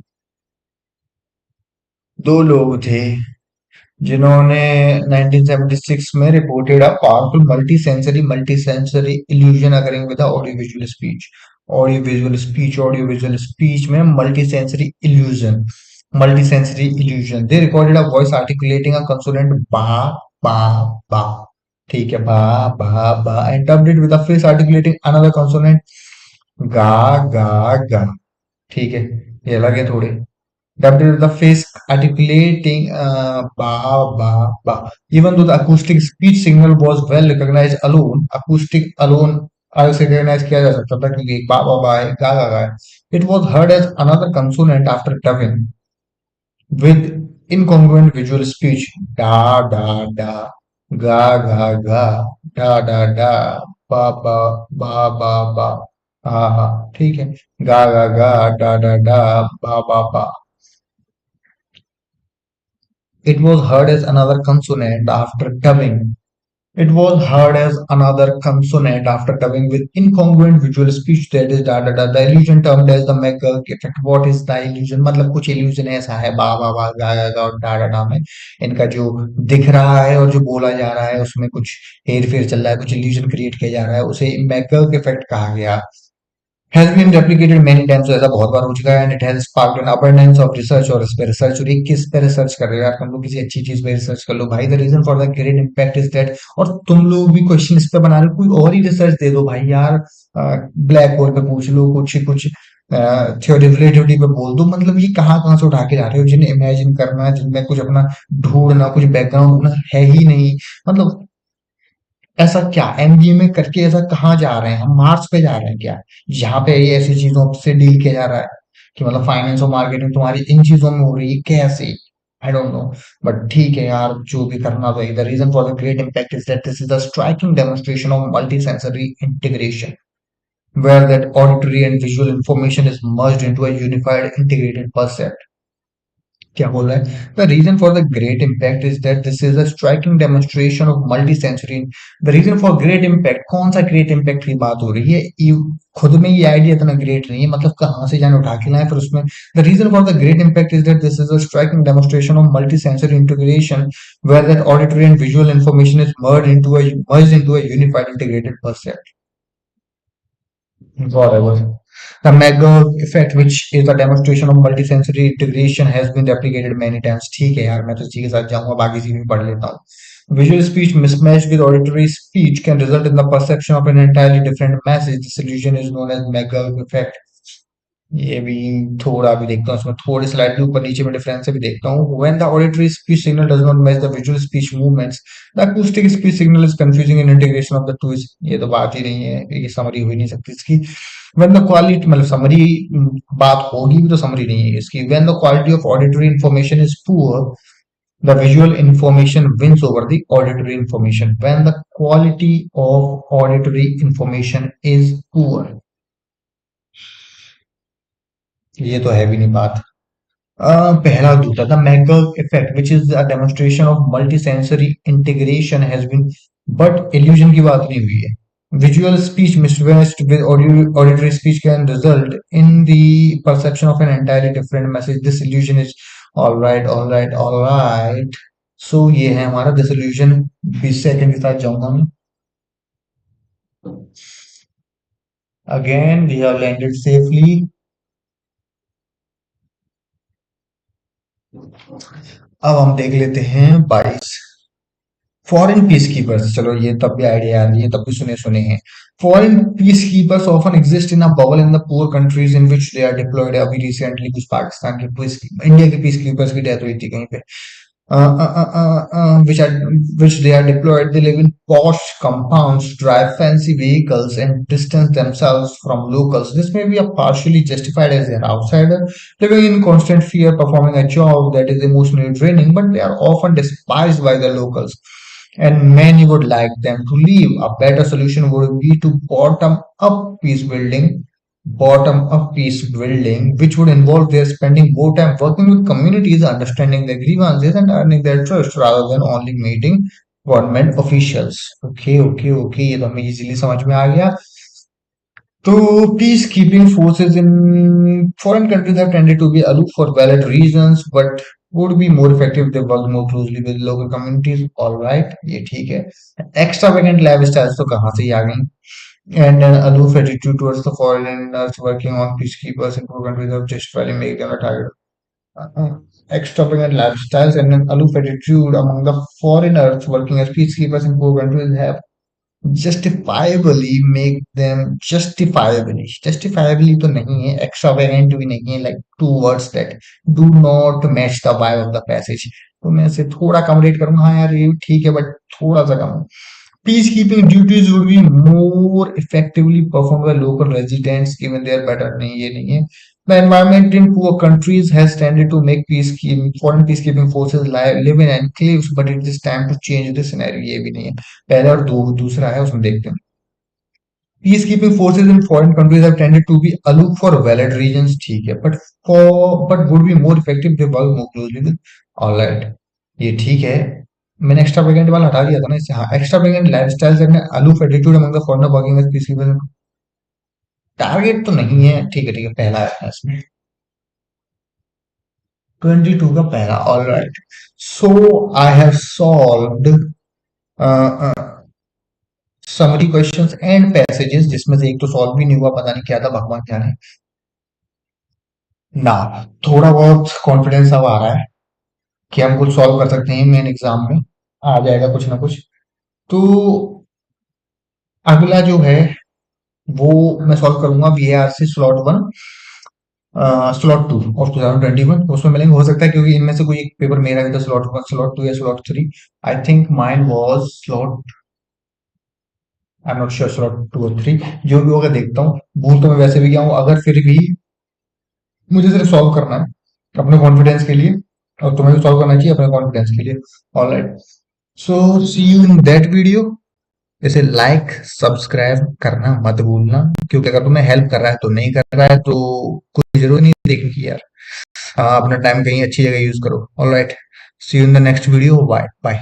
दो लोग थे जिन्होंने 1976 में reported a powerful multi sensory illusion occurring with audio visual speech में multi sensory illusion. They recorded a voice articulating a consonant ba ba ba. ठीक है, ba ba ba and dubbed it with a face articulating another consonant ga ga गा. ठीक है, ये अलग है थोड़े. Dubbed with the face articulating ba ba ba. Even though the acoustic speech signal was well recognized alone, acoustic alone अलग से recognize किया जा सकता था क्योंकि एक बा बा बा एक गा गा गा है. It was heard as another consonant after dubbing with incongruent visual speech. Da da da, ga ga ga, da da da, ba ba ba ba ba. हाँ हाँ ठीक है. गा गा गा, da da da, ba ba ba. It was heard as another consonant after dubbing. It was heard as another consonant after dubbing with incongruent visual speech, that is da da da. The illusion termed as the McGurk effect. What is the illusion? मतलब कुछ illusion ऐसा है ba ba बा गा ga गा और डा डा डा में इनका जो दिख रहा है और जो बोला जा रहा है उसमें कुछ हेर फेर चल रहा है, कुछ illusion क्रिएट किया जा रहा है, उसे McGurk इफेक्ट कहा गया. Has been replicated many times. तो ऐसा बहुत बार हो चुका है and it has sparked an abundance of research. और इस पे रिसर्च, और ये किस पे रिसर्च कर रहे हो यार? तुम लोग किसी अच्छी चीज पे रिसर्च कर लो भाई. The reason for the great impact is that. और तुम लोग भी क्वेश्चन इस पे बना रहे हो, कोई और ही रिसर्च दे दो भाई यार. ब्लैक होल पे पूछ लो, कुछ कुछ थ्योरी रिलेटिविटी पे बोल दो. मतलब ये कहाँ कहाँ से उठा के ला रहे हो? जिन्हें इमेजिन करना है, जिनमें कुछ अपना ढूंढना, कुछ बैकग्राउंड है ही नहीं. मतलब ऐसा क्या एमबीए में करके ऐसा कहाँ जा रहे हैं? हम मार्स पे जा रहे हैं क्या? जहाँ पे ये ऐसी चीजों से डील किया जा रहा है कि मतलब फाइनेंस और मार्केटिंग तुम्हारी इन चीजों में हो रही है कैसे? आई डोंट नो. बट ठीक है यार, जो भी करना चाहिए. The reason for the great impact is that this is the striking demonstration of multi sensory integration where that auditory and visual information is merged into a unified integrated percept. क्या बोल रहा है? The reason for the great impact is that this is a striking demonstration of multisensory. The reason for great impact, कौन सा great impact की बात हो रही है? खुद में ये आइडिया इतना ग्रेट नहीं है, मतलब कहाँ से जाने उठा के लाए फिर उसमें. The reason for the great impact is that this is a striking demonstration of multisensory integration where that auditory and visual information is merged into a unified integrated percept. Whatever. The Magog effect, which is the demonstration of multisensory integration, has been replicated many times. ठीक है यार, मैं तो इसी के साथ जाऊंगा, बाकी चीज भी पढ़ लेता हूँ. Visual speech mismatched with auditory speech can result in the perception of an entirely different message. This illusion is known as Magog effect. ये भी थोड़ा भी देखता हूँ, इसमें थोड़ी स्लाइड ऊपर नीचे में डिफरेंस भी देखता हूँ. When the auditory speech signal does not match the visual speech movements, the acoustic speech signal is confusing in integration of the two. ये तो बात ही नहीं है, ये समरी हो ही नहीं सकती इसकी. When the quality, मतलब समरी बात होगी भी तो समरी नहीं है इसकी. When the quality of auditory information is poor, the visual information wins over the auditory information. When the quality of auditory information is poor, ये तो है भी नहीं बात. पहला और दूसरा, the McGurk effect which is a demonstration of multisensory integration has been, but illusion की बात नहीं हुई है. Visual speech mismatched with auditory speech can result in the perception of an entirely different message. This illusion is all right, all right, all right. So ये है हमारा this illusion. 20 second के साथ जाऊंगा मैं. Again, we have landed safely. अब हम देख लेते हैं 22. फॉरेन पीस कीपर्स, चलो ये तब भी आइडिया आ रही है, तब भी सुने सुने हैं. Foreign peace keepers often exist in a bubble in the poor countries in which they are deployed. अभी रिसेंटली कुछ पाकिस्तान के पीस, इंडिया के पीस कीपर्स की डेथ हुई थी कहीं पे. which are which they are deployed. They live in posh compounds, drive fancy vehicles, and distance themselves from locals. This may be a partially justified as an outsider living in constant fear, performing a job that is emotionally draining, but they are often despised by the locals, and many would like them to leave. A better solution would be to bottom up peace building, which would involve their spending more time working with communities, understanding their grievances, and earning their trust rather than only meeting government officials. Okay, okay, okay. ये तो हमें easily समझ में आ गया. तो peacekeeping forces in foreign countries have tended to be aloof for valid reasons, but would be more effective if they worked more closely with local communities. All right, ये ठीक है. Extravagant lifestyles तो कहाँ से ही आ गई? And an aloof attitude towards the foreigners working on peacekeepers in poor countries have justifiably make them a target. Extravagant lifestyles and an aloof attitude among the foreigners working as peacekeepers in poor countries have justifiably make them justifiably तो नहीं है, extravagant भी नहीं है, like two words that do not match the vibe of the passage. तो मैं इसे थोड़ा कम रेट करूंगा. हाँ यार ये ठीक है, बट थोड़ा सा कम. Peacekeeping duties would be more effectively performed by local residents given their better. नहीं ये नहीं है. The environment in poor countries has tended to make foreign peacekeeping forces live in enclaves, but it is time to change this scenario. ये भी नहीं है. पहला और दूसरा है, उसमें देखते हैं. Peacekeeping forces in foreign countries have tended to be aloof for valid reasons. ठीक है, but would be more effective if they work more closely with. All right, ये ठीक है. मैंने एक्स्ट्रा वेकेंट वाला हटा दिया था ना इससे. हाँ, एक्स्ट्रा वेकेंट लाइफस्टाइल से अपने aloof attitude among the foreigner working as peacekeepers. Target तो नहीं है. ठीक है ठीक है, पहला है इसमें 22 का पहला. All right, so I have solved summary questions and passages, जिसमें से एक तो सॉल्व भी नहीं हुआ, पता नहीं क्या था, भगवान जाने ना. थोड़ा बहुत कॉन्फिडेंस अब आ रहा है कि हम कुछ सॉल्व कर सकते हैं. मेन एग्जाम में आ जाएगा कुछ ना कुछ. तो अगला जो है वो मैं सॉल्व करूंगा VAR से स्लॉट 1 स्लॉट 2 और 2021. उसमें मिलेंगे, हो सकता है क्योंकि इनमें से कोई एक पेपर मेरा भी था स्लॉट 1 स्लॉट 2 या slot 3. I think mine was slot, I am not sure, slot 2 और 3. जो भी होगा देखता हूँ. भूल तो मैं वैसे भी गया हूँ. अगर फिर भी मुझे सिर्फ सॉल्व करना है अपने कॉन्फिडेंस के लिए, और तुम्हें भी सॉल्व करना चाहिए अपने कॉन्फिडेंस के लिए. Alright, so see you in that video. इसे लाइक सब्सक्राइब करना मत भूलना, क्योंकि अगर तुम्हें हेल्प कर रहा है तो नहीं कर रहा है तो कोई जरूरत नहीं देखने की यार. अपना टाइम कहीं अच्छी जगह यूज करो. Alright, see you in the next video. Bye bye.